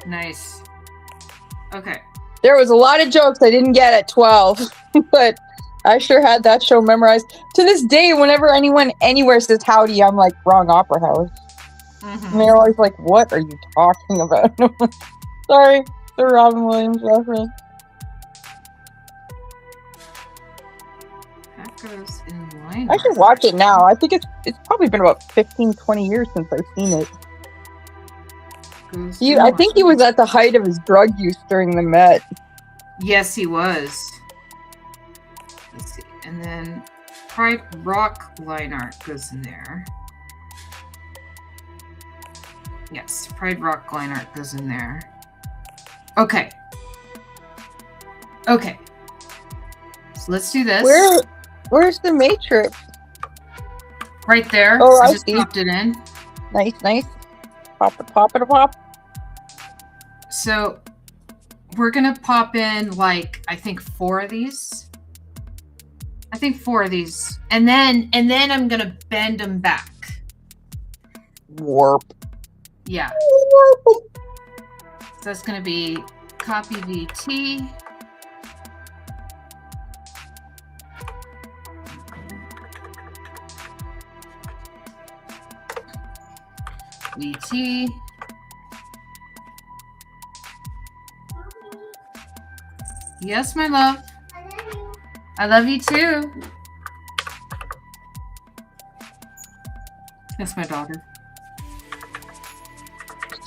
Nice. Okay. There was a lot of jokes I didn't get at 12, but I sure had that show memorized. To this day, whenever anyone anywhere says howdy, I'm like, wrong opera house. And they're always like, what are you talking about? Sorry, the Robin Williams reference. That goes in line. I should watch it now. I think it's probably been about 15, 20 years since I've seen it. I think he was at the height of his drug use during the Met. Yes, he was. Let's see. And then Pride Rock line art goes in there. Yes, Pride Rock line art goes in there. Okay. Okay. So let's do this. Where's the Matrix? Right there. Oh, I just see. popped it in. Nice. Pop. So we're gonna pop in like I think 4 of these. And then I'm gonna bend them back. Warp. Yeah. So that's gonna be copy VT. VT. Yes, my love. I love you too. That's my daughter.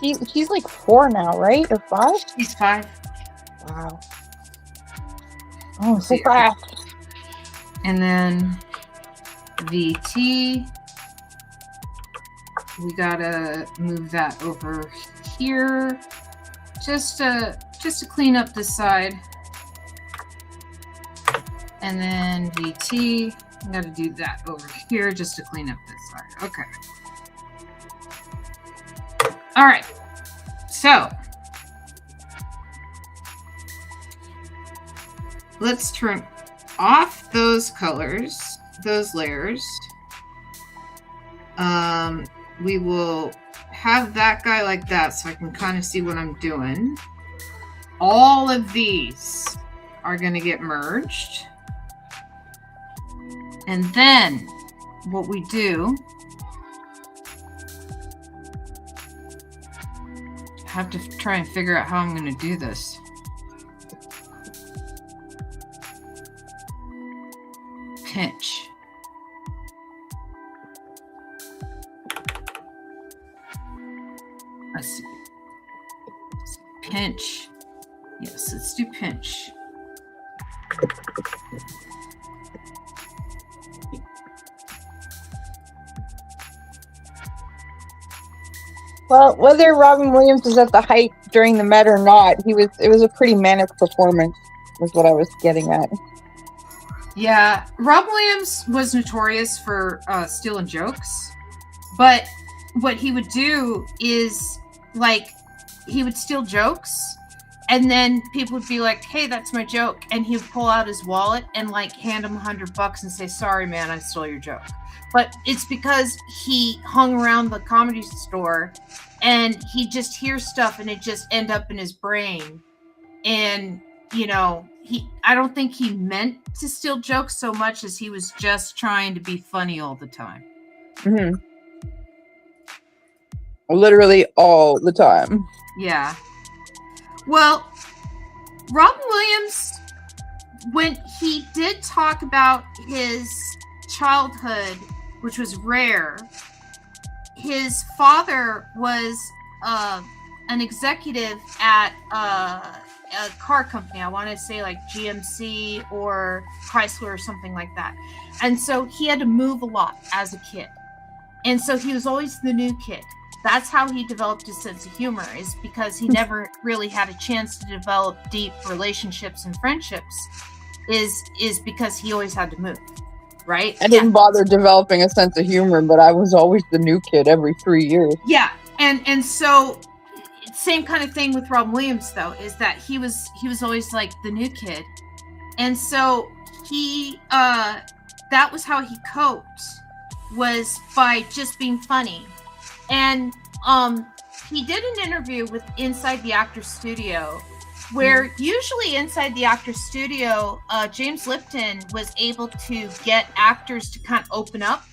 She's like 4 now, right? Or 5? She's 5. Wow. Oh, so fast. And then VT. We gotta move that over here, just to clean up this side. And then VT. We gotta do that over here just to clean up this side. Okay. All right. So let's turn off those colors, those layers. We will have that guy like that so I can kind of see what I'm doing. All of these are going to get merged. And then what we do, I have to try and figure out how I'm going to do this. Pinch. Let's see. Pinch. Yes, let's do pinch. Well, whether Robin Williams was at the height during the Met or not, it was a pretty manic performance, was what I was getting at. Yeah, Robin Williams was notorious for stealing jokes, but what he would do is, like, he would steal jokes, and then people would be like, "Hey, that's my joke," and he would pull out his wallet and like hand him $100 and say, "Sorry, man, I stole your joke." But it's because he hung around the comedy store, and he just hears stuff, and it just end up in his brain, and you know, I don't think he meant to steal jokes so much as he was just trying to be funny all the time. Mm-hmm. Literally all the time. Yeah. Well, Robin Williams, when he did talk about his childhood, which was rare, his father was an executive at a car company. I want to say like GMC or Chrysler or something like that. And so he had to move a lot as a kid. And so he was always the new kid. That's how he developed his sense of humor, is because he never really had a chance to develop deep relationships and friendships, is because he always had to move, right? I didn't bother developing a sense of humor, but I was always the new kid every 3 years. Yeah. And so same kind of thing with Robin Williams, though, is that he was always like the new kid. And so he that was how he coped, was by just being funny. And he did an interview with Inside the Actors Studio, where usually inside the Actors Studio, James Lipton was able to get actors to kind of open up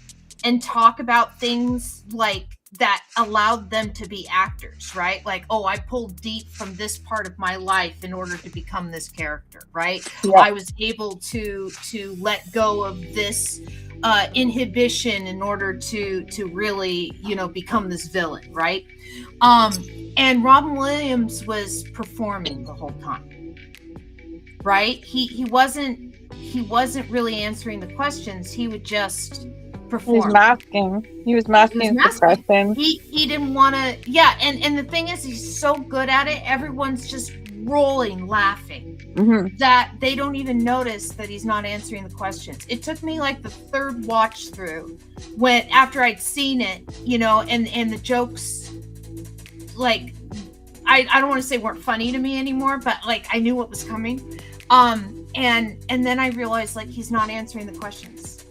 and talk about things like that allowed them to be actors, right? Like, oh, I pulled deep from this part of my life in order to become this character, right? Yeah. I was able to let go of this inhibition in order to really, you know, become this villain, right? And Robin Williams was performing the whole time, right? He wasn't really answering the questions. He would just perform. He was masking depression. He didn't want to. Yeah, and the thing is, he's so good at it. Everyone's just rolling, laughing. Mm-hmm. That they don't even notice that he's not answering the questions. It took me like the third watch through, when after I'd seen it, you know, and the jokes, like, I don't want to say weren't funny to me anymore, but like I knew what was coming. And then I realized, like, he's not answering the questions,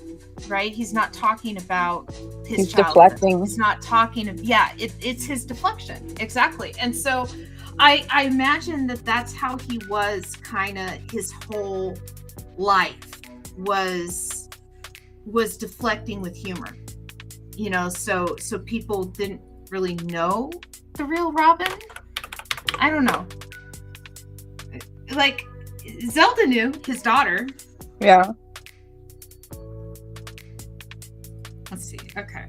right? He's not talking about his childhood. Deflecting. He's not talking of, it's his deflection. Exactly. And so I imagine that that's how he was, kind of his whole life was deflecting with humor, you know, so people didn't really know the real Robin. I don't know. Like, Zelda knew, his daughter. Yeah. Let's see. Okay.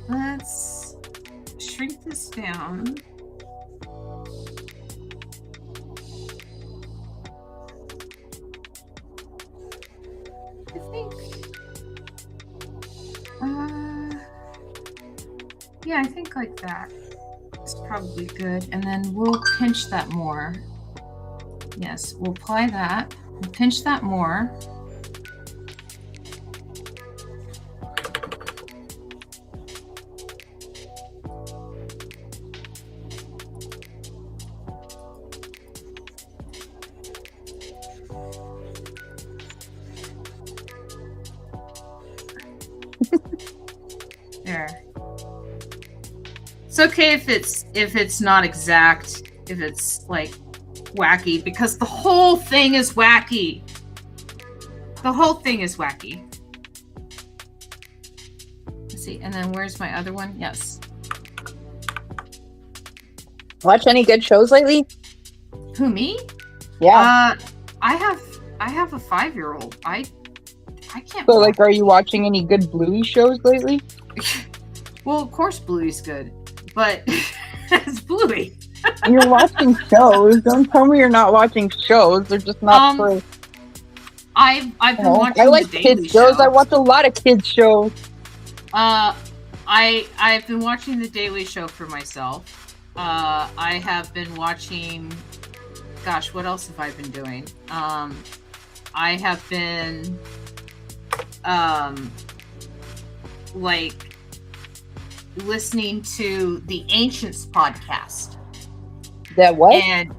Let's shrink this down. I think. Yeah, I think like that is probably good. And then we'll pinch that more. Yes, we'll apply that. We'll pinch that more. There. It's okay if it's not exact, if it's like wacky, because the whole thing is wacky. The whole thing is wacky. Let's see, and then where's my other one? Yes. Watch any good shows lately? Who, me? Yeah. I have a 5-year-old. I can't. So, like, are you watching any good Bluey shows lately? Well, of course Bluey's good, but it's Bluey. You're watching shows. Don't tell me you're not watching shows. They're just not free. I've been watching I like the kids Daily shows. Show. I watch a lot of kids shows. I've been watching the Daily Show for myself. I have been watching. Gosh, what else have I been doing? I have been like listening to the Ancients podcast. That what? And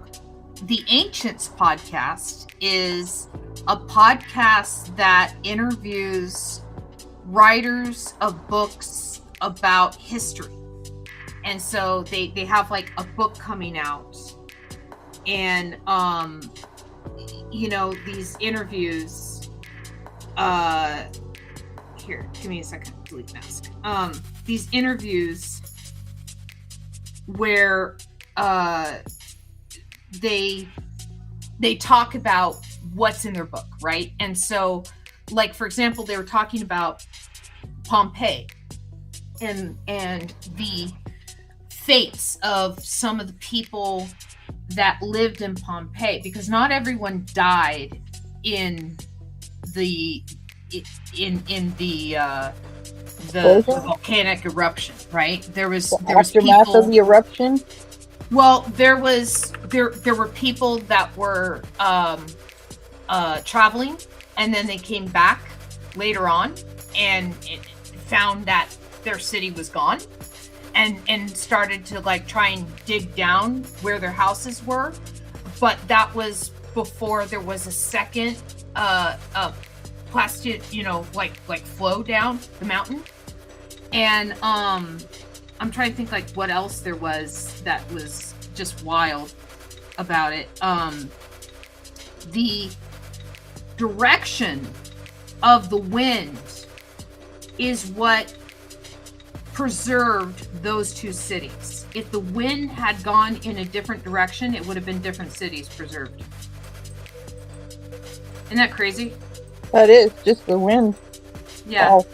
the Ancients podcast is a podcast that interviews writers of books about history. And so they have like a book coming out, and these interviews, here, give me a second, delete mask. These interviews where they talk about what's in their book, right? And so, like, for example, they were talking about Pompeii and the fates of some of the people that lived in Pompeii, because not everyone died in the volcanic eruption, right? There was aftermath people, of the eruption. Well, there were people that were traveling, and then they came back later on and found that their city was gone, and started to like try and dig down where their houses were. But that was before there was a second plastic, like flow down the mountain. And I'm trying to think like what else there was that was just wild about it. The direction of the wind is what preserved those two cities. If the wind had gone in a different direction, it would have been different cities preserved. Isn't that crazy? That is just the wind. Yeah. Wow.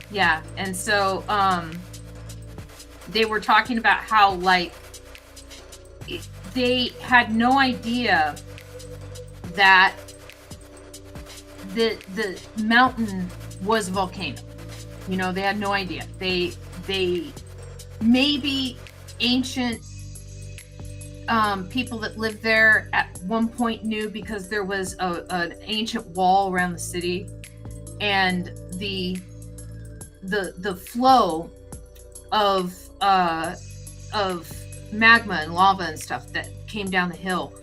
Yeah, and so they were talking about how like they had no idea that the mountain was a volcano. They had no idea. They maybe ancient people that lived there at one point knew, because there was an ancient wall around the city, and the flow of magma and lava and stuff that came down the hill.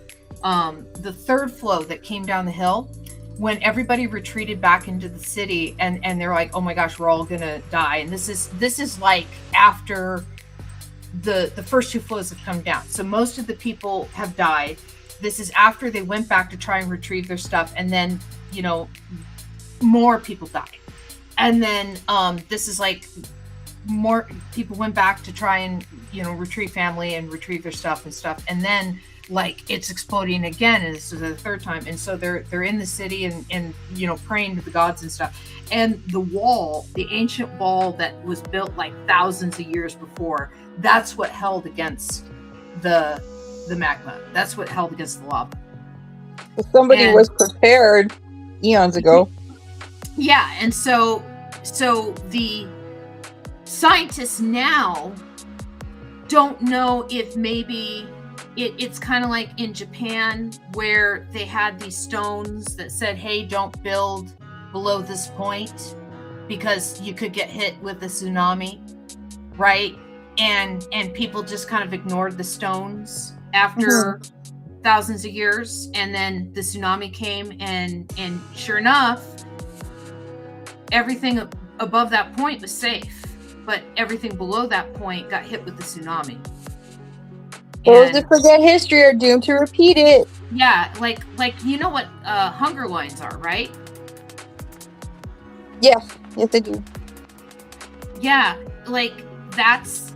The third flow that came down the hill, when everybody retreated back into the city, and they're like, oh my gosh, we're all gonna die. And this is like after the first two flows have come down. So most of the people have died. This is after they went back to try and retrieve their stuff, and then more people died. And then this is like more people went back to try and retrieve family and retrieve their stuff, and then like it's exploding again, and this is the third time. And so they're in the city and praying to the gods and stuff. And the wall, the ancient wall that was built like thousands of years before, that's what held against the magma. That's what held against the lava. If somebody was prepared eons ago. Yeah, and so the scientists now don't know if maybe it's kind of like in Japan, where they had these stones that said, hey, don't build below this point because you could get hit with a tsunami, right? And people just kind of ignored the stones after thousands of years, and then the tsunami came, and sure enough, everything above that point was safe, but everything below that point got hit with the tsunami. Those that forget history are doomed to repeat it. Yeah, like you know what hunger lines are, right? Yes, I do. Yeah, like that's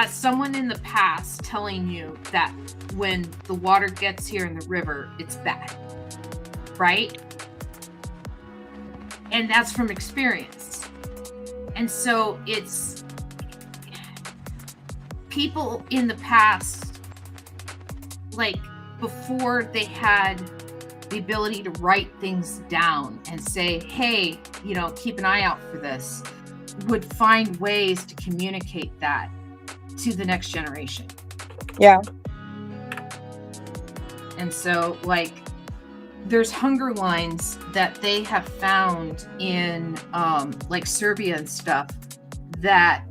someone in the past telling you that when the water gets here in the river, it's bad, right? And that's from experience. And so it's people in the past, like before they had the ability to write things down and say, hey, keep an eye out for this, would find ways to communicate that to the next generation. Yeah. And so, there's hunger lines that they have found in, Serbia and stuff that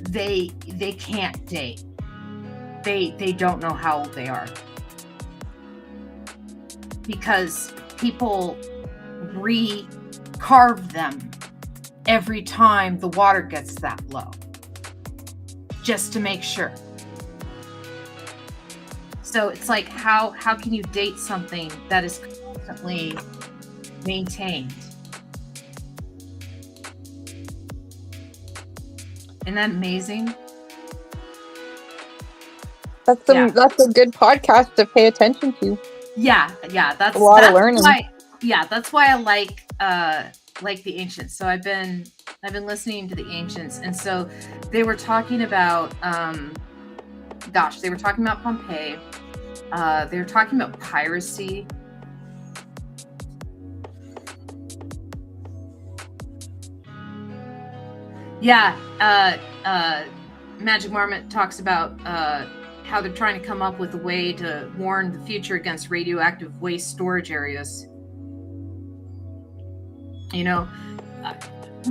they can't date. They don't know how old they are, because people recarve them every time the water gets that low, just to make sure. So it's like, how can you date something that is constantly maintained? Isn't that amazing? That's a good podcast to pay attention to. Yeah, that's a lot of learning. That's why I like the ancients. So I've been listening to the ancients, and so they were talking about they were talking about Pompeii. They were talking about piracy. Yeah, Magic Marmot talks about how they're trying to come up with a way to warn the future against radioactive waste storage areas.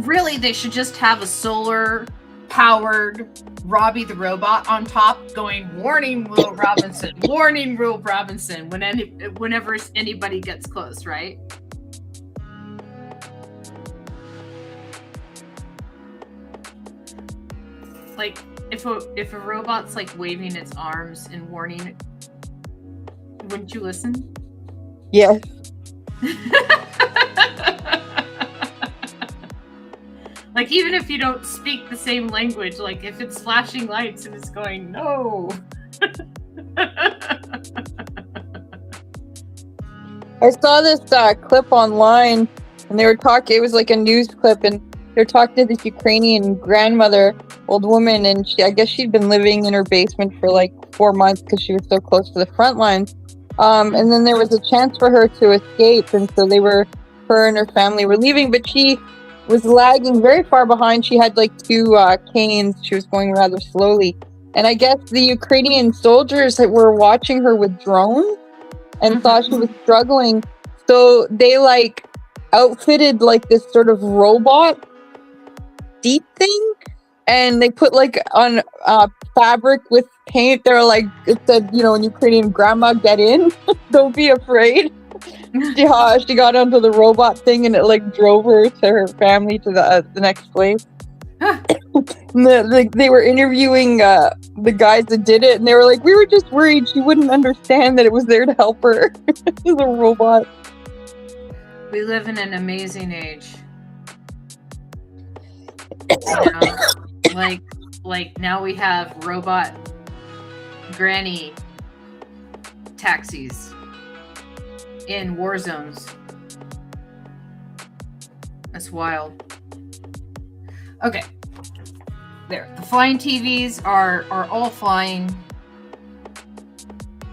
Really, they should just have a solar-powered Robbie the Robot on top going, warning, Will Robinson, warning, Will Robinson, whenever anybody gets close, right? Like, if a robot's waving its arms and warning, wouldn't you listen? Yes. Even if you don't speak the same language, if it's flashing lights and it's going, no. I saw this clip online, and they were talking, it was a news clip, and they were talking to this Ukrainian grandmother, old woman, and I guess she'd been living in her basement for 4 months because she was so close to the front lines. And then there was a chance for her to escape, and so her and her family were leaving, but she was lagging very far behind. She had 2 canes. She was going rather slowly. And I guess the Ukrainian soldiers that were watching her with drones and thought she was struggling. So they outfitted this sort of robot deep thing. And they put on fabric with paint. They're it said, in Ukrainian, grandma, get in. Don't be afraid. She got onto the robot thing, and it drove her to her family to the next place. They were interviewing the guys that did it, and they were like, we were just worried she wouldn't understand that it was there to help her. She's a robot. We live in an amazing age. Now we have robot granny taxis in war zones. That's wild. Okay. There. The flying TVs are all flying.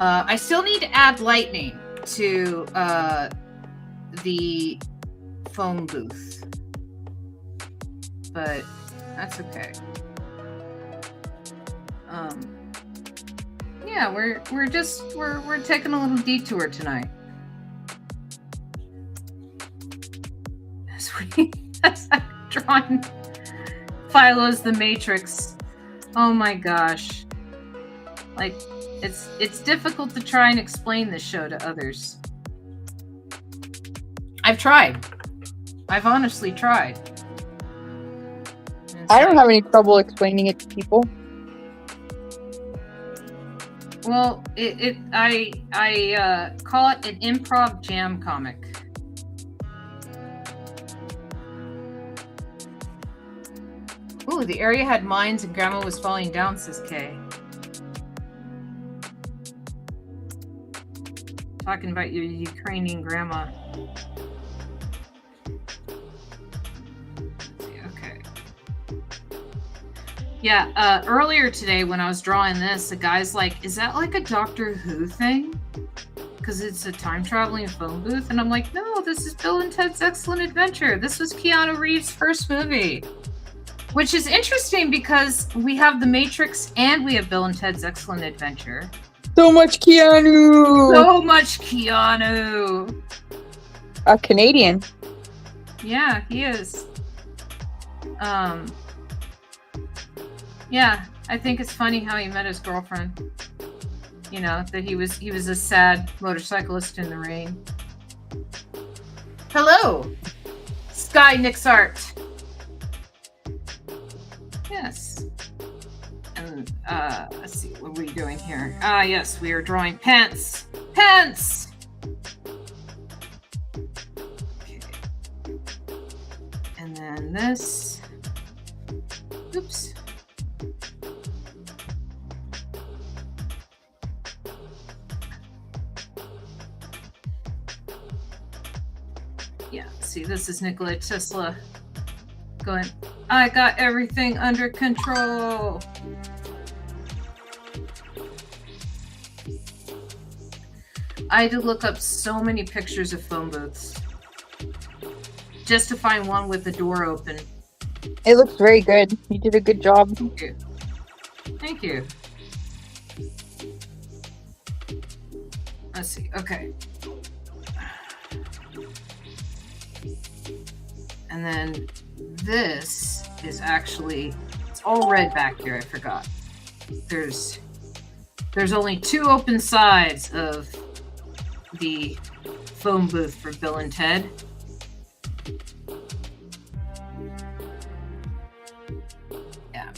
I still need to add lightning to the phone booth. But that's okay. Yeah, we're taking a little detour tonight. That's drawing Philo's the Matrix. Oh my gosh. It's difficult to try and explain this show to others. I've tried. I've honestly tried. I don't have any trouble explaining it to people. Well, I call it an improv jam comic. Ooh, the area had mines and grandma was falling down, says Kay. Talking about your Ukrainian grandma. Okay. Yeah, earlier today when I was drawing this, the guy's like, is that a Doctor Who thing? because it's a time traveling phone booth, and I'm like, no, this is Bill and Ted's Excellent Adventure. This was Keanu Reeves' first movie, which is interesting because we have The Matrix and we have Bill and Ted's Excellent Adventure. So much Keanu. So much Keanu. A Canadian. Yeah, he is. Yeah, I think it's funny how he met his girlfriend. You know, that he was a sad motorcyclist in the rain. Hello, Sky Nixart. Yes. And let's see, what are we doing here? Yes, we are drawing pants. Pants. Okay. And then this. Oops. Yeah, see, this is Nikola Tesla going, I got everything under control. I had to look up so many pictures of phone booths just to find one with the door open. It looks very good. You did a good job. Thank you. Thank you. Let's see. Okay. And then this is actually, it's all red back here. I forgot. There's only 2 open sides of the phone booth for Bill and Ted. Yeah.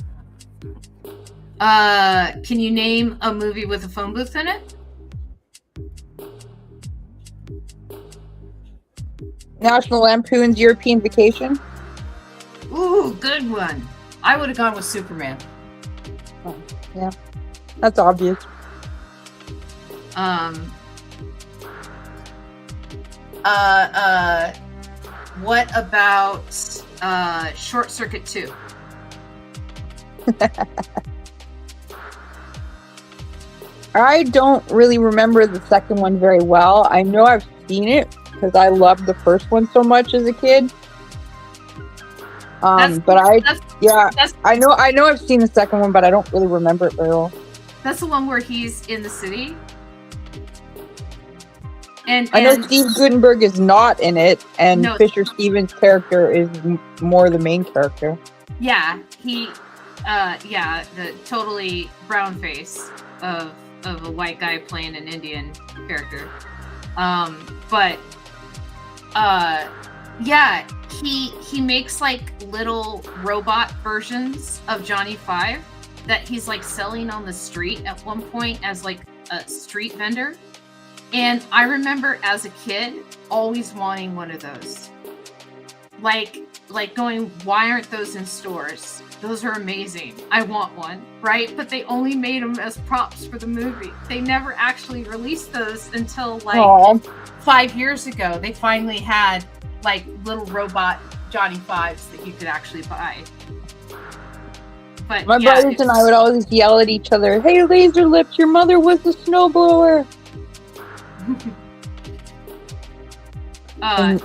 Can you name a movie with a phone booth in it? National Lampoon's European Vacation. Ooh, good one. I would have gone with Superman. Oh, yeah, that's obvious. What about Short Circuit 2? I don't really remember the second one very well. I know I've seen it because I loved the first one so much as a kid. I know I've seen the second one, but I don't really remember it very well. That's the one where he's in the city. And I know Steve Guttenberg is not in it, and no, Fisher Stevens' character is more the main character. Yeah, the totally brown face of a white guy playing an Indian character. He makes like little robot versions of Johnny Five that he's like selling on the street at one point as like a street vendor. And I remember as a kid always wanting one of those. Like going, why aren't those in stores? Those are amazing. I want one, right? But they only made them as props for the movie. They never actually released those until like 5 years ago. They finally had like little robot Johnny Fives that you could actually buy. But my brothers and I would always yell at each other, "Hey, Laser Lips, your mother was the snowblower."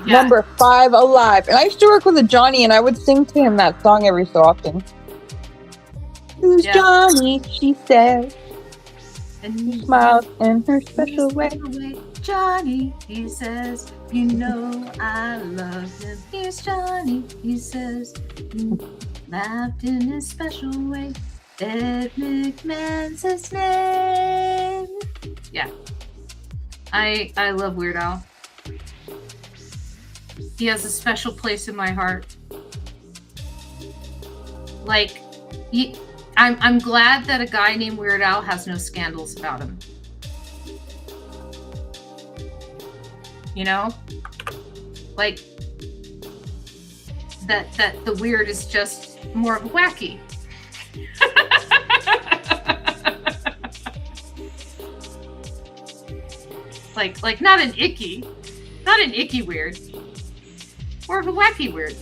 Number 5 alive. And I used to work with a Johnny, and I would sing to him that song every so often. Who's Johnny? She said, and he smiled in her special way. Johnny, he says, you know I love him. Here's Johnny, he says, he laughed in his special way. Ed McMahon's his name. Yeah. I love Weird Al. He has a special place in my heart. Like, I'm glad that a guy named Weird Al has no scandals about him. You know? Like, that the weird is just more of a wacky. like not an icky weird. More of a wacky weird.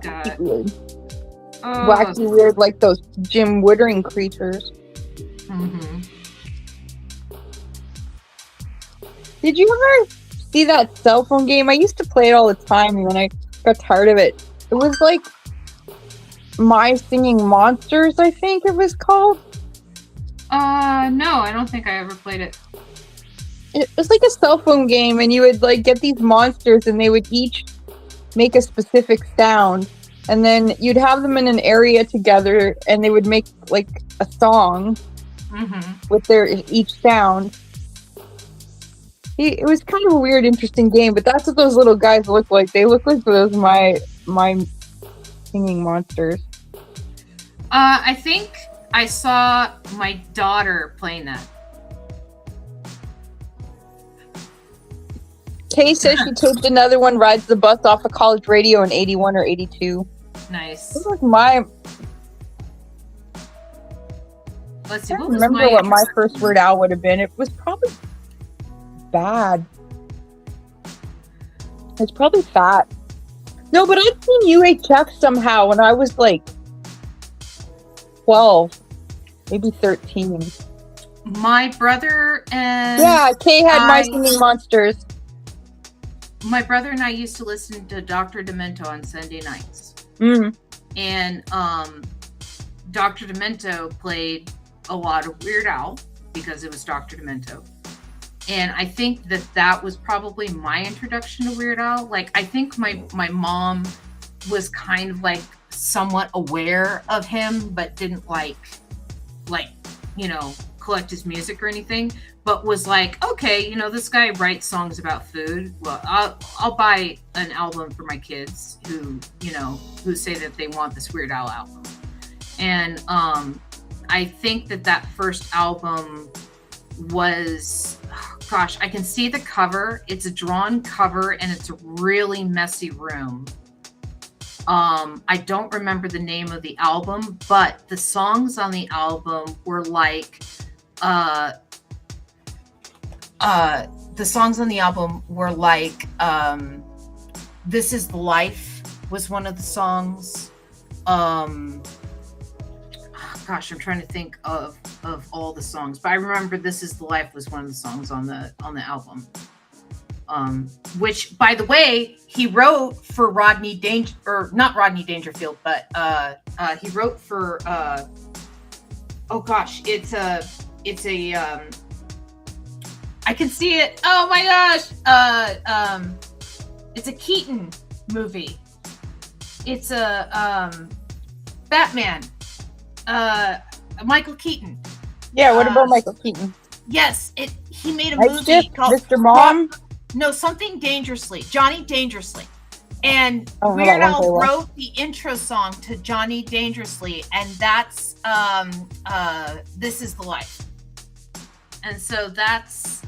got Weird. oh Wacky weird, like those Jim Woodring creatures. mm-hmm. Did you ever see that cell phone game? I used to play it all the time, and then I got tired of it. It was like My Singing Monsters, I think it was called. No, I don't think I ever played it. It was like a cell phone game, and you would like get these monsters, and they would each make a specific sound, and then you'd have them in an area together, and they would make like a song with their each sound. It was kind of a weird, interesting game, but that's what those little guys look like. They look like those my Singing Monsters. I think I saw my daughter playing that. Kay says she taped another one, Rides the Bus, off of college radio in 81 or 82. Nice. This was my... Let's see. I don't remember what my first Weird Al would have been. It was probably bad. It's probably fat. No, but I'd seen UHF somehow when I was like 12, maybe 13. My brother and... Yeah, Kay had My Singing Monsters. My brother and I used to listen to Dr. Demento on Sunday nights. And Dr. Demento played a lot of Weird Al because it was Dr. Demento. And I think that was probably my introduction to Weird Al. Like, I think my mom was kind of like somewhat aware of him, but didn't like, you know, collect his music or anything, but was like, okay, you know, this guy writes songs about food. Well, I'll buy an album for my kids who, you know, who say that they want this Weird Al album. And I think that first album was, gosh, I can see the cover. It's a drawn cover and it's a really messy room. I don't remember the name of the album, but the songs on the album were like, This Is the Life was one of the songs. Gosh, I'm trying to think of all the songs, but I remember This Is the Life was one of the songs on the album. Which, by the way, he wrote for not Rodney Dangerfield, but he wrote for oh gosh, it's a I can see it. Oh my gosh. It's a Keaton movie. It's a Batman. Michael Keaton. Yeah, what about Michael Keaton? Yes, he made a movie called Mr. Mom? No, something Dangerously. Johnny Dangerously. And Weird Al wrote the intro song to Johnny Dangerously, and that's This Is the Life. And so that's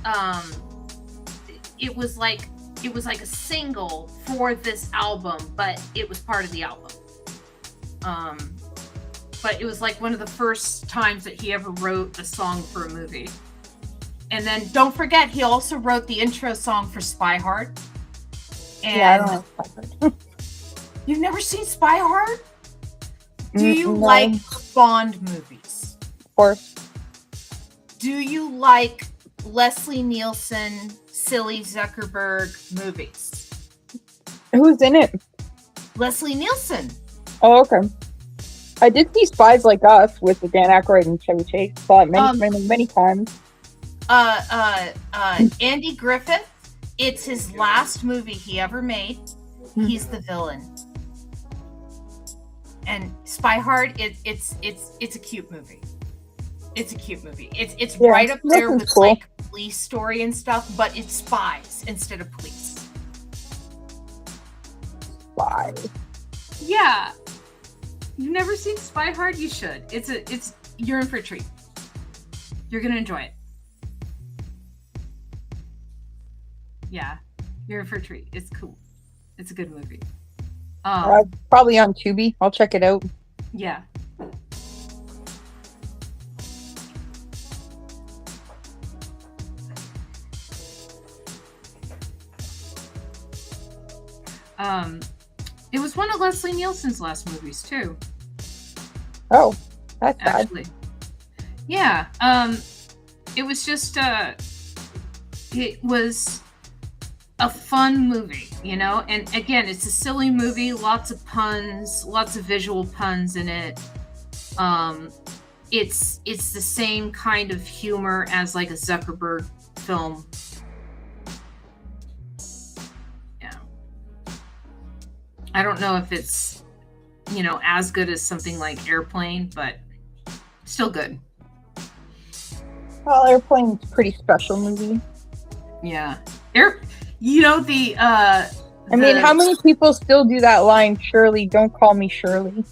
it was like a single for this album, but it was part of the album. But it was like one of the first times that he ever wrote a song for a movie. And then don't forget, he also wrote the intro song for Spy Hard. And yeah, I don't like Spy Hard. You've never seen Spy Hard? Do you like Bond movies? Of course. Do you like Leslie Nielsen, Silly Zuckerberg movies? Who's in it? Leslie Nielsen. Oh, okay. I did see Spies Like Us with Dan Aykroyd and Chevy Chase. Saw it many times. Andy Griffith. It's his last movie he ever made. He's the villain. And Spy Hard, it's a cute movie. It's a cute movie. It's right up there with cool. Like Police Story and stuff, but it's spies instead of police. Spies. Yeah. You've never seen Spy Hard? You should. You're in for a treat. You're gonna enjoy it. Yeah, you're in for a treat. It's cool. It's a good movie. Probably on Tubi. I'll check it out. Yeah. It was one of Leslie Nielsen's last movies too. Oh, that's bad. Actually, yeah. It was just it was a fun movie, you know. And again, it's a silly movie, lots of puns, lots of visual puns in it. It's the same kind of humor as like a Zuckerberg film. Yeah. I don't know if it's, you know, as good as something like Airplane, but still good. Well, Airplane's a pretty special movie. Yeah. You know, I mean, how many people still do that line, Shirley, don't call me Shirley?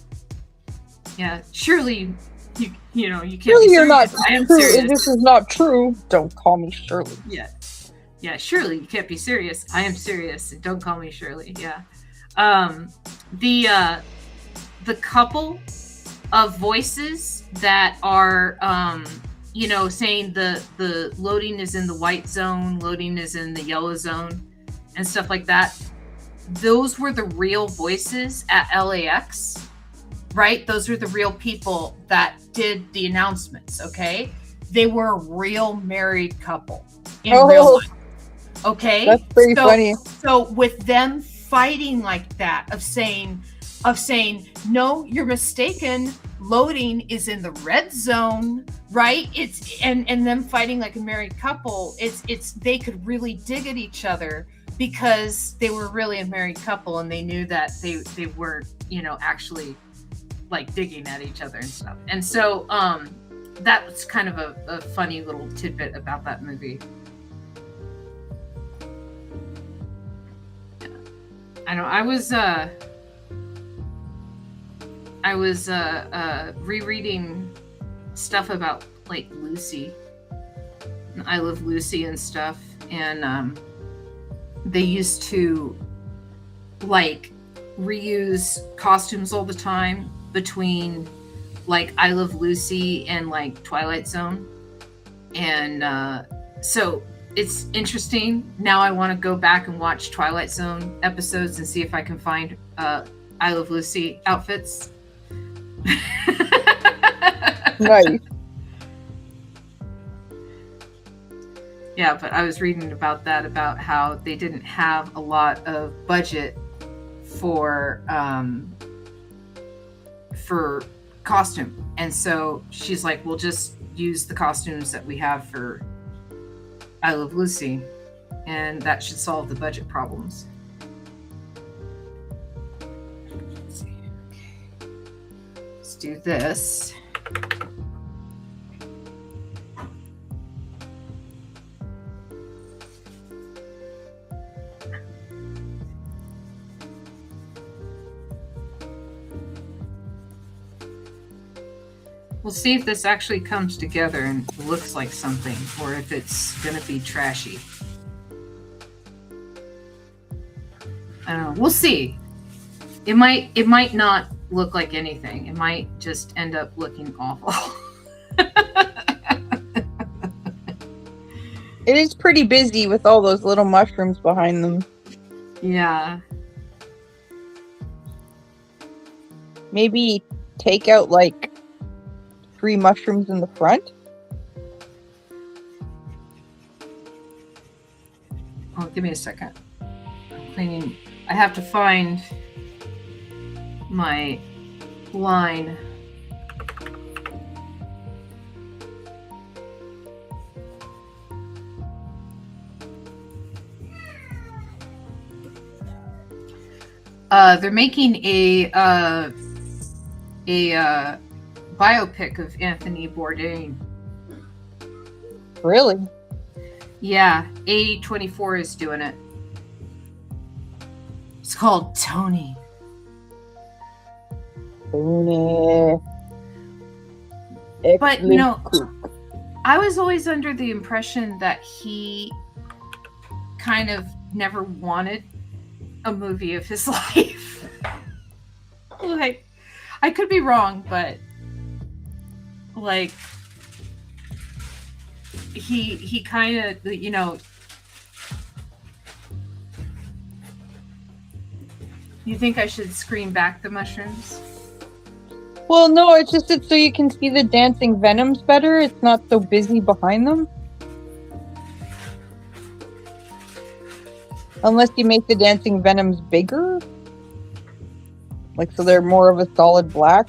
Yeah, surely you know, you can't Surely be you're not serious. I am true. serious. If this is not true, don't call me Shirley. Yeah, surely you can't be serious. I am serious. Don't call me Shirley. Yeah. The couple of voices that are you know, saying the loading is in the white zone, loading is in the yellow zone, and stuff like that. Those were the real voices at LAX, right? Those were the real people that did the announcements, okay? They were a real married couple in real life, okay? That's pretty funny. So with them fighting like that, of saying, no, you're mistaken, loading is in the red zone, right? It's and them fighting like a married couple. It's they could really dig at each other because they were really a married couple, and they knew that they weren't, you know, actually like digging at each other and stuff. And so that was kind of a funny little tidbit about that movie. I know I was rereading stuff about like Lucy, I Love Lucy and stuff, and they used to like reuse costumes all the time between like I Love Lucy and like Twilight Zone, and so it's interesting. Now I want to go back and watch Twilight Zone episodes and see if I can find I Love Lucy outfits. Nice. Yeah, but I was reading about that, about how they didn't have a lot of budget for costume, and so she's like, we'll just use the costumes that we have for I Love Lucy, and that should solve the budget problems. Let's see. Okay. Let's do this. We'll see if this actually comes together and looks like something, or if it's gonna be trashy. I don't know. We'll see. It might not look like anything. It might just end up looking awful. It is pretty busy with all those little mushrooms behind them. Yeah. Maybe take out like 3 mushrooms in the front. Oh, give me a second. I'm cleaning. I have to find my line. They're making a biopic of Anthony Bourdain. Really? Yeah, A24 is doing it. It's called Tony. Tony. But, you know, I was always under the impression that he kind of never wanted a movie of his life. Like, I could be wrong, but like he kind of, you know, You think I should screen back the mushrooms? Well, no, it's just so you can see the dancing venoms better. It's not so busy behind them. Unless you make the dancing venoms bigger. Like, so they're more of a solid black.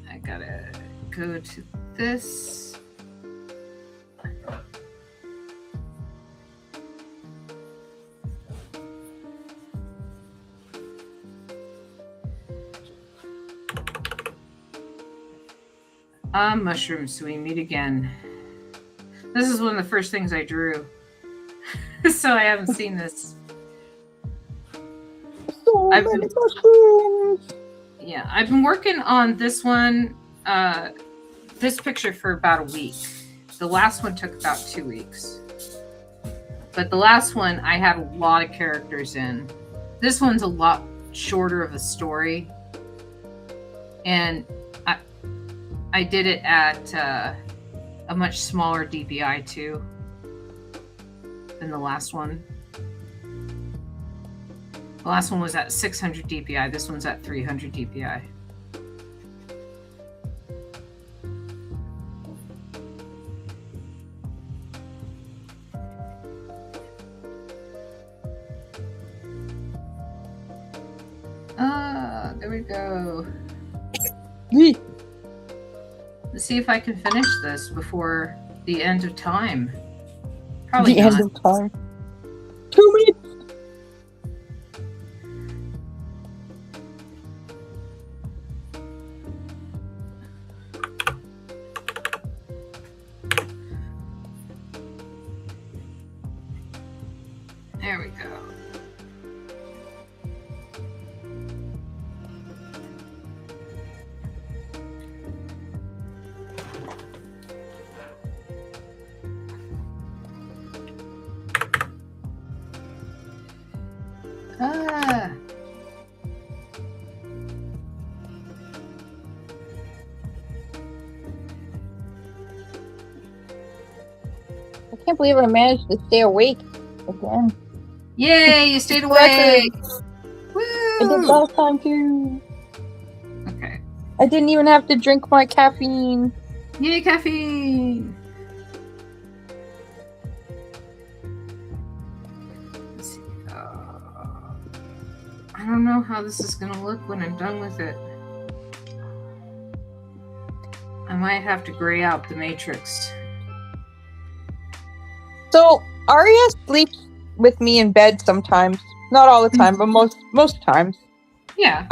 I gotta go to this. Mushrooms, we meet again. This is one of the first things I drew. So I haven't seen this. So many mushrooms! Yeah, I've been working on this one, this picture for about a week. The last one took about 2 weeks. But the last one, I had a lot of characters in. This one's a lot shorter of a story. And I did it at a much smaller DPI too than the last one. The last one was at 600 DPI. This one's at 300 DPI. There we go. Let's see if I can finish this before the end of time. Probably the not. end of time. 2 minutes. There we go. I can't believe I managed to stay awake again. Yay, you stayed awake! Woo! I did last time too. Okay. I didn't even have to drink my caffeine. Yay, caffeine! Let's see. I don't know how this is gonna look when I'm done with it. I might have to gray out the matrix. So Arya sleeps with me in bed sometimes. Not all the time, but most times. Yeah.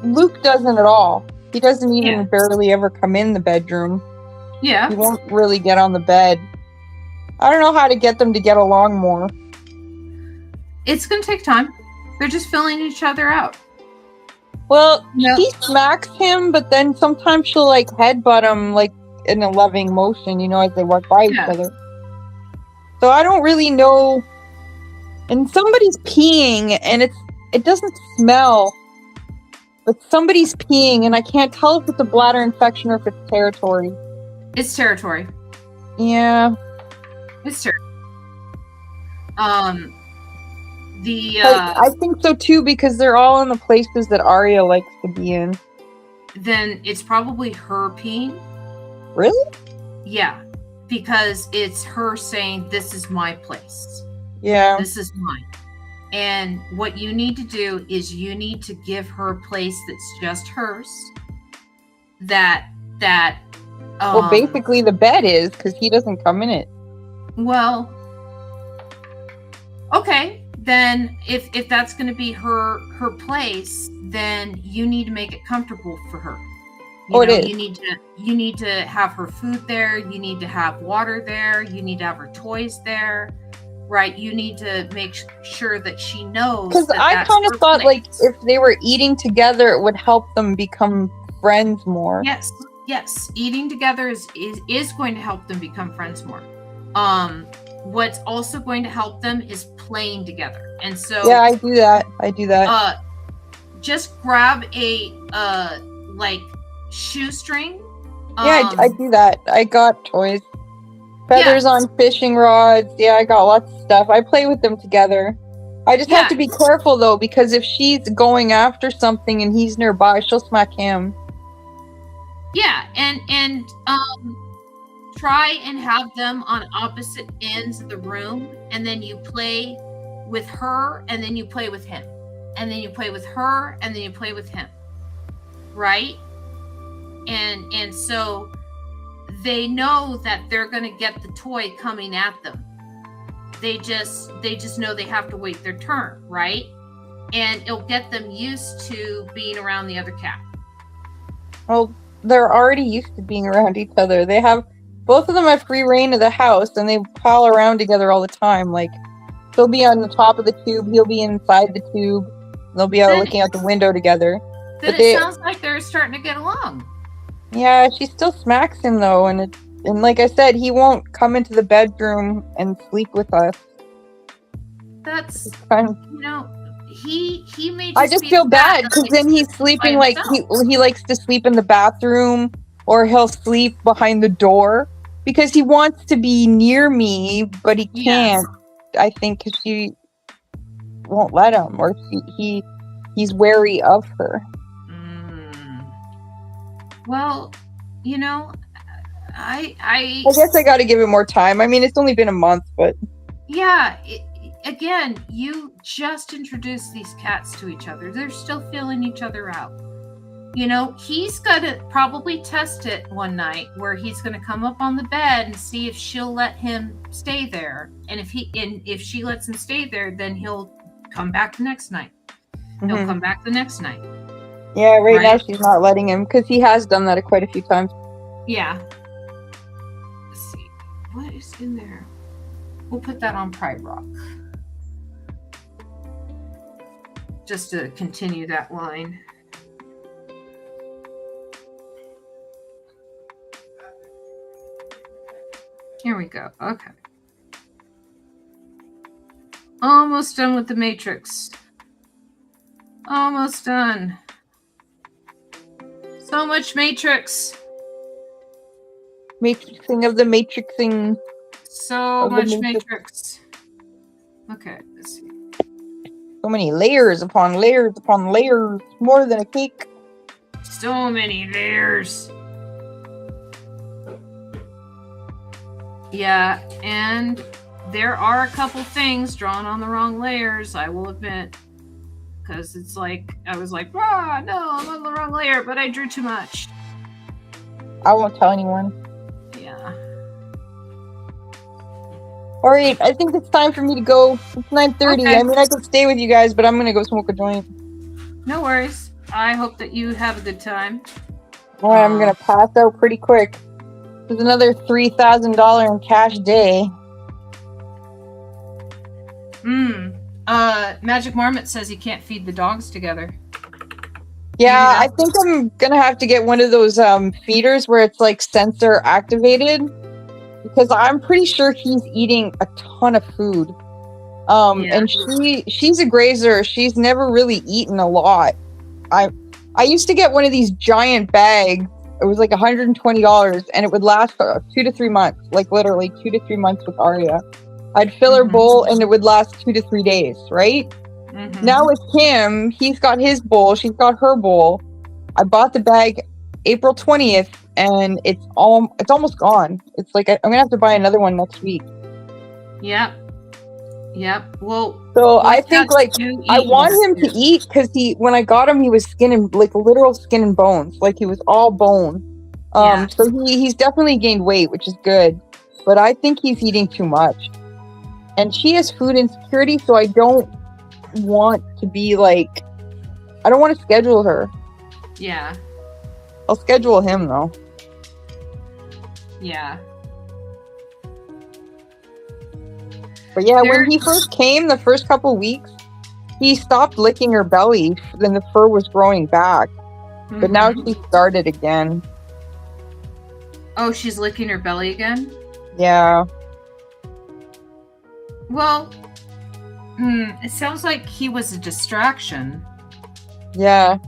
Luke doesn't at all. He doesn't even Yeah. barely ever come in the bedroom. Yeah. He won't really get on the bed. I don't know how to get them to get along more. It's gonna take time. They're just filling each other out. Well, Yep. she smacks him, but then sometimes she'll like headbutt him like in a loving motion, you know, as they walk by each Yeah. other. So I don't really know. And somebody's peeing, and it doesn't smell, but somebody's peeing, and I can't tell if it's a bladder infection or if it's territory. It's territory. Yeah. It's territory. I think so too, because they're all in the places that Arya likes to be in. Then it's probably her peeing. Really? Yeah, because it's her saying, "This is my place. Yeah. This is mine." And what you need to do is you need to give her a place that's just hers. Well, basically the bed is, because he doesn't come in it. Well, okay. Then if that's going to be her place, then you need to make it comfortable for her. It is. You need to have her food there. You need to have water there. You need to have her toys there, right? You need to make sure that she knows. Because I kind of thought like if they were eating together, it would help them become friends more. Yes. Eating together is going to help them become friends more. What's also going to help them is playing together. And so yeah, I do that. just grab a like shoestring. Yeah, I do that. I got toys. Feathers on fishing rods. Yeah, I got lots of stuff. I play with them together. I just have to be careful though, because if she's going after something and he's nearby, she'll smack him. Yeah, and try and have them on opposite ends of the room, and then you play with her, and then you play with him, and then you play with her, and then you play with him, right? And so they know that they're going to get the toy coming at them. They just know they have to wait their turn, right? And it'll get them used to being around the other cat. Well, they're already used to being around each other. They have, both of them have free reign of the house, and they pal around together all the time. Like, she'll be on the top of the tube, he'll be inside the tube. They'll be out looking out the window together. But it sounds like they're starting to get along. Yeah, she still smacks him though, and like I said, he won't come into the bedroom and sleep with us. That's he may. I just feel bad because then he's sleeping like he likes to sleep in the bathroom, or he'll sleep behind the door because he wants to be near me, but he can't. I think because she won't let him, or he's wary of her. Well, I guess I got to give it more time. I mean, it's only been a month, but yeah. Again, you just introduced these cats to each other. They're still feeling each other out. He's got to probably test it one night where he's going to come up on the bed and see if she'll let him stay there. And if she lets him stay there, then he'll come back the next night. He'll come back the next night. Yeah, right now she's not letting him because he has done that quite a few times. Yeah. Let's see. What is in there? We'll put that on Pride Rock. Just to continue that line. Here we go. Okay. Almost done with the Matrix. Almost done. So much Matrix. Matrixing of the Matrixing. So much Matrix. Okay, let's see. So many layers upon layers upon layers. More than a cake. So many layers. Yeah, and there are a couple things drawn on the wrong layers, I will admit. Because it's like, I was like, no, I'm on the wrong layer, but I drew too much. I won't tell anyone. Yeah. Alright, I think it's time for me to go. It's 9:30. Okay. I mean, I could stay with you guys, but I'm going to go smoke a joint. No worries. I hope that you have a good time. Alright, I'm going to pass out pretty quick. There's another $3,000 in cash day. Magic Marmot says he can't feed the dogs together. Yeah, I think I'm gonna have to get one of those feeders where it's like sensor activated, because I'm pretty sure he's eating a ton of food. And she's a grazer. She's never really eaten a lot. I used to get one of these giant bags. It was like $120, and it would last for 2 to 3 months, like literally 2 to 3 months with Arya. I'd fill her bowl, and it would last 2 to 3 days, right? Now with Kim, he's got his bowl, she's got her bowl. I bought the bag April 20th, and it's almost gone. It's like I'm gonna have to buy another one next week. Yep. Well, so I think like I want him to eat, because when I got him, he was skin and like literal skin and bones, like he was all bone. So he's definitely gained weight, which is good, but I think he's eating too much. And she has food insecurity, so I don't want to be like, I don't want to schedule her. Yeah. I'll schedule him though. Yeah. But yeah, when he first came, the first couple weeks, he stopped licking her belly, then the fur was growing back. But now she started again. Oh, she's licking her belly again? Yeah. Well, it sounds like he was a distraction. Yeah.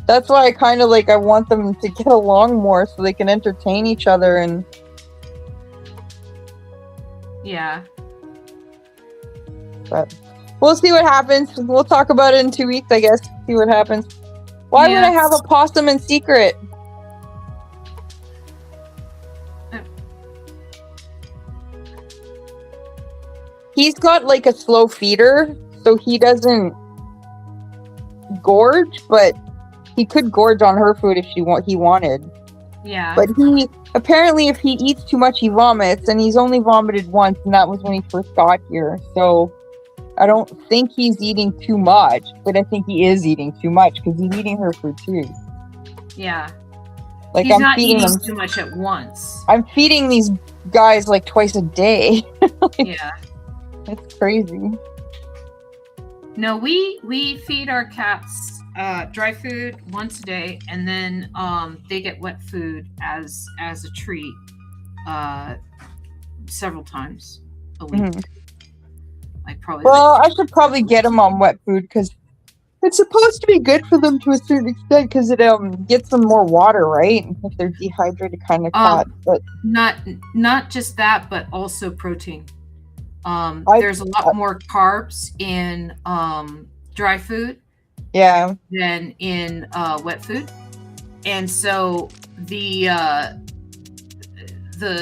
That's why I kind of like, I want them to get along more so they can entertain each other and... Yeah. But we'll see what happens. We'll talk about it in 2 weeks, I guess. See what happens. Why would I have a possum in secret? He's got like a slow feeder, so he doesn't gorge, but he could gorge on her food if he wanted. Yeah. But he apparently, if he eats too much, he vomits, and he's only vomited once, and that was when he first got here. So I don't think he's eating too much, but I think he is eating too much because he's eating her food too. Yeah. Like he's I'm not feeding eating him too much at once. I'm feeding these guys like twice a day. Yeah. It's crazy. No, we feed our cats dry food once a day, and then they get wet food as a treat several times a week. Mm-hmm. Like probably. Well, I should probably get them on wet food because it's supposed to be good for them to a certain extent because it gets them more water, right? If they're dehydrated kind of cat, but not just that, but also protein. There's a lot more carbs in dry food, yeah, than in wet food, and so the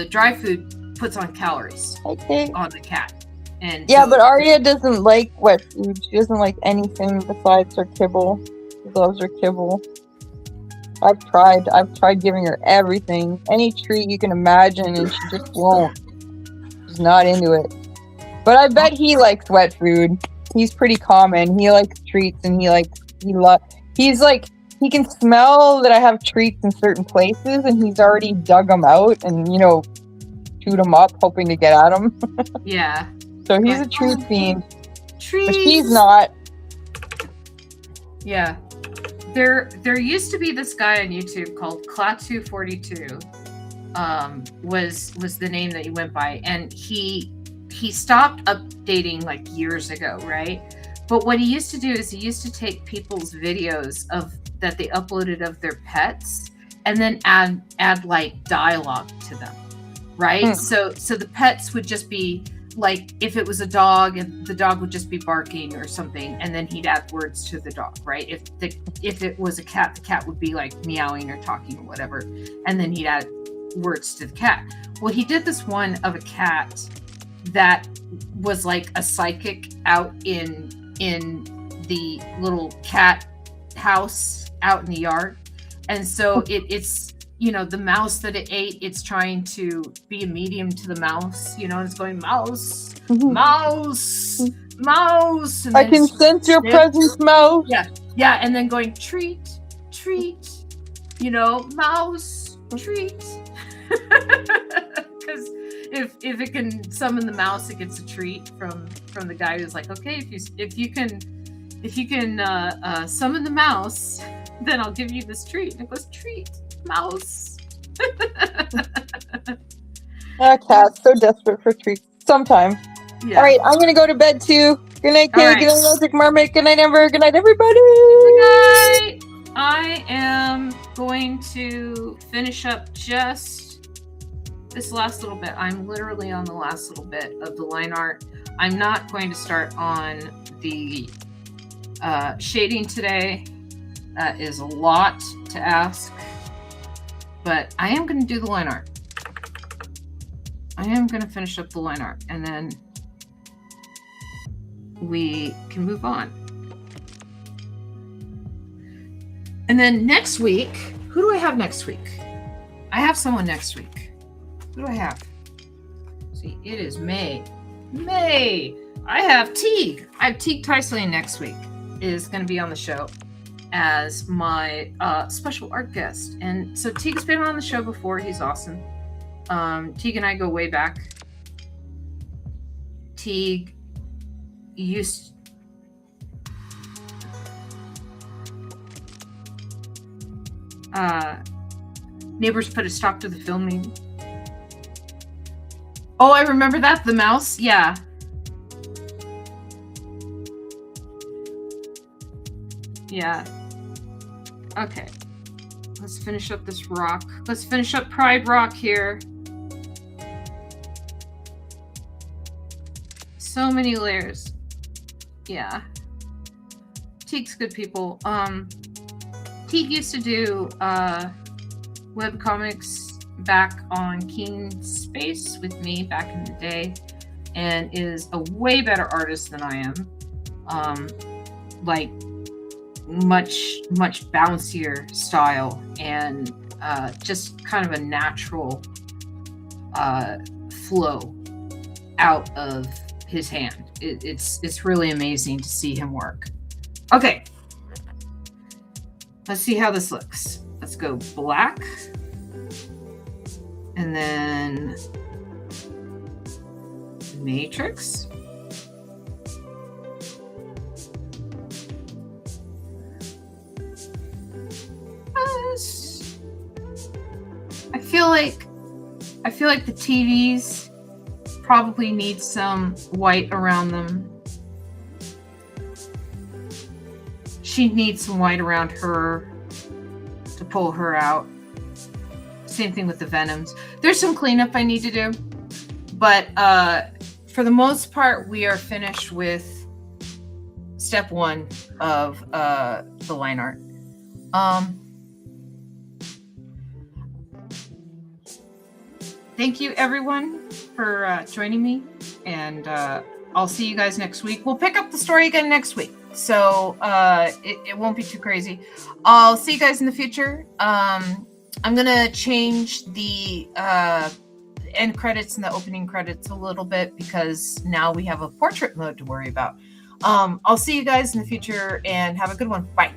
dry food puts on calories on the cat. And yeah, so but Arya doesn't like wet food. She doesn't like anything besides her kibble. She loves her kibble. I've tried giving her everything, any treat you can imagine, and she just won't. She's not into it. But I bet he likes wet food. He's pretty common. He likes treats, and he's like, he can smell that I have treats in certain places, and he's already dug them out and, chewed them up, hoping to get at them. Yeah. So he's a treat fiend. Treats. But she's not. Yeah. There used to be this guy on YouTube called Klaatu42. Was the name that he went by, and he stopped updating like years ago, right? But what he used to do is he used to take people's videos that they uploaded of their pets and then add like dialogue to them, right? So the pets would just be like, if it was a dog, and the dog would just be barking or something, and then he'd add words to the dog, right? If it was a cat, the cat would be like meowing or talking or whatever, and then he'd add words to the cat. Well, he did this one of a cat that was like a psychic out in the little cat house out in the yard, and so it's the mouse that it ate, it's trying to be a medium to the mouse, and it's going mouse, mouse, mouse. And I can sense your presence, mouse. Yeah, and then going treat, mouse, treat. Because if it can summon the mouse, it gets a treat from the guy who's like, okay, if you can summon the mouse, then I'll give you this treat. And it goes, treat, mouse. Cat's so desperate for treats sometimes. Yeah. All right, I'm gonna go to bed too. Good night, kid. Right. Good night, Magic Mermaid. Good night, Ember. Good night, everybody. Good night. I am going to finish up just this last little bit. I'm literally on the last little bit of the line art. I'm not going to start on the shading today. That is a lot to ask. But I am going to do the line art. I am going to finish up the line art, and then we can move on. And then next week, who do I have next week? I have someone next week. Who do I have? See, it is May. I have Teague. I have Teague Teisley next week. Is going to be on the show as my special art guest. And so Teague's been on the show before. He's awesome. Teague and I go way back. Teague used... Neighbors put a stop to the filming. Oh, I remember that. The mouse. Yeah. Yeah. Okay. Let's finish up this rock. Let's finish up Pride Rock here. So many layers. Yeah. Teague's good people. Teague used to do web comics back on King Space with me back in the day, and is a way better artist than I am. Like much bouncier style, and just kind of a natural flow out of his hand. It's really amazing to see him work. Okay, let's see how this looks. Let's go black, and then matrix. I feel like the TVs probably need some white around them. She needs some white around her to pull her out. Same thing with the Venoms. There's some cleanup I need to do, but for the most part, we are finished with step 1 of the line art. Thank you, everyone, for joining me, and I'll see you guys next week. We'll pick up the story again next week, so it won't be too crazy. I'll see you guys in the future. I'm gonna change the end credits and the opening credits a little bit, because now we have a portrait mode to worry about. I'll see you guys in the future, and have a good one. Bye.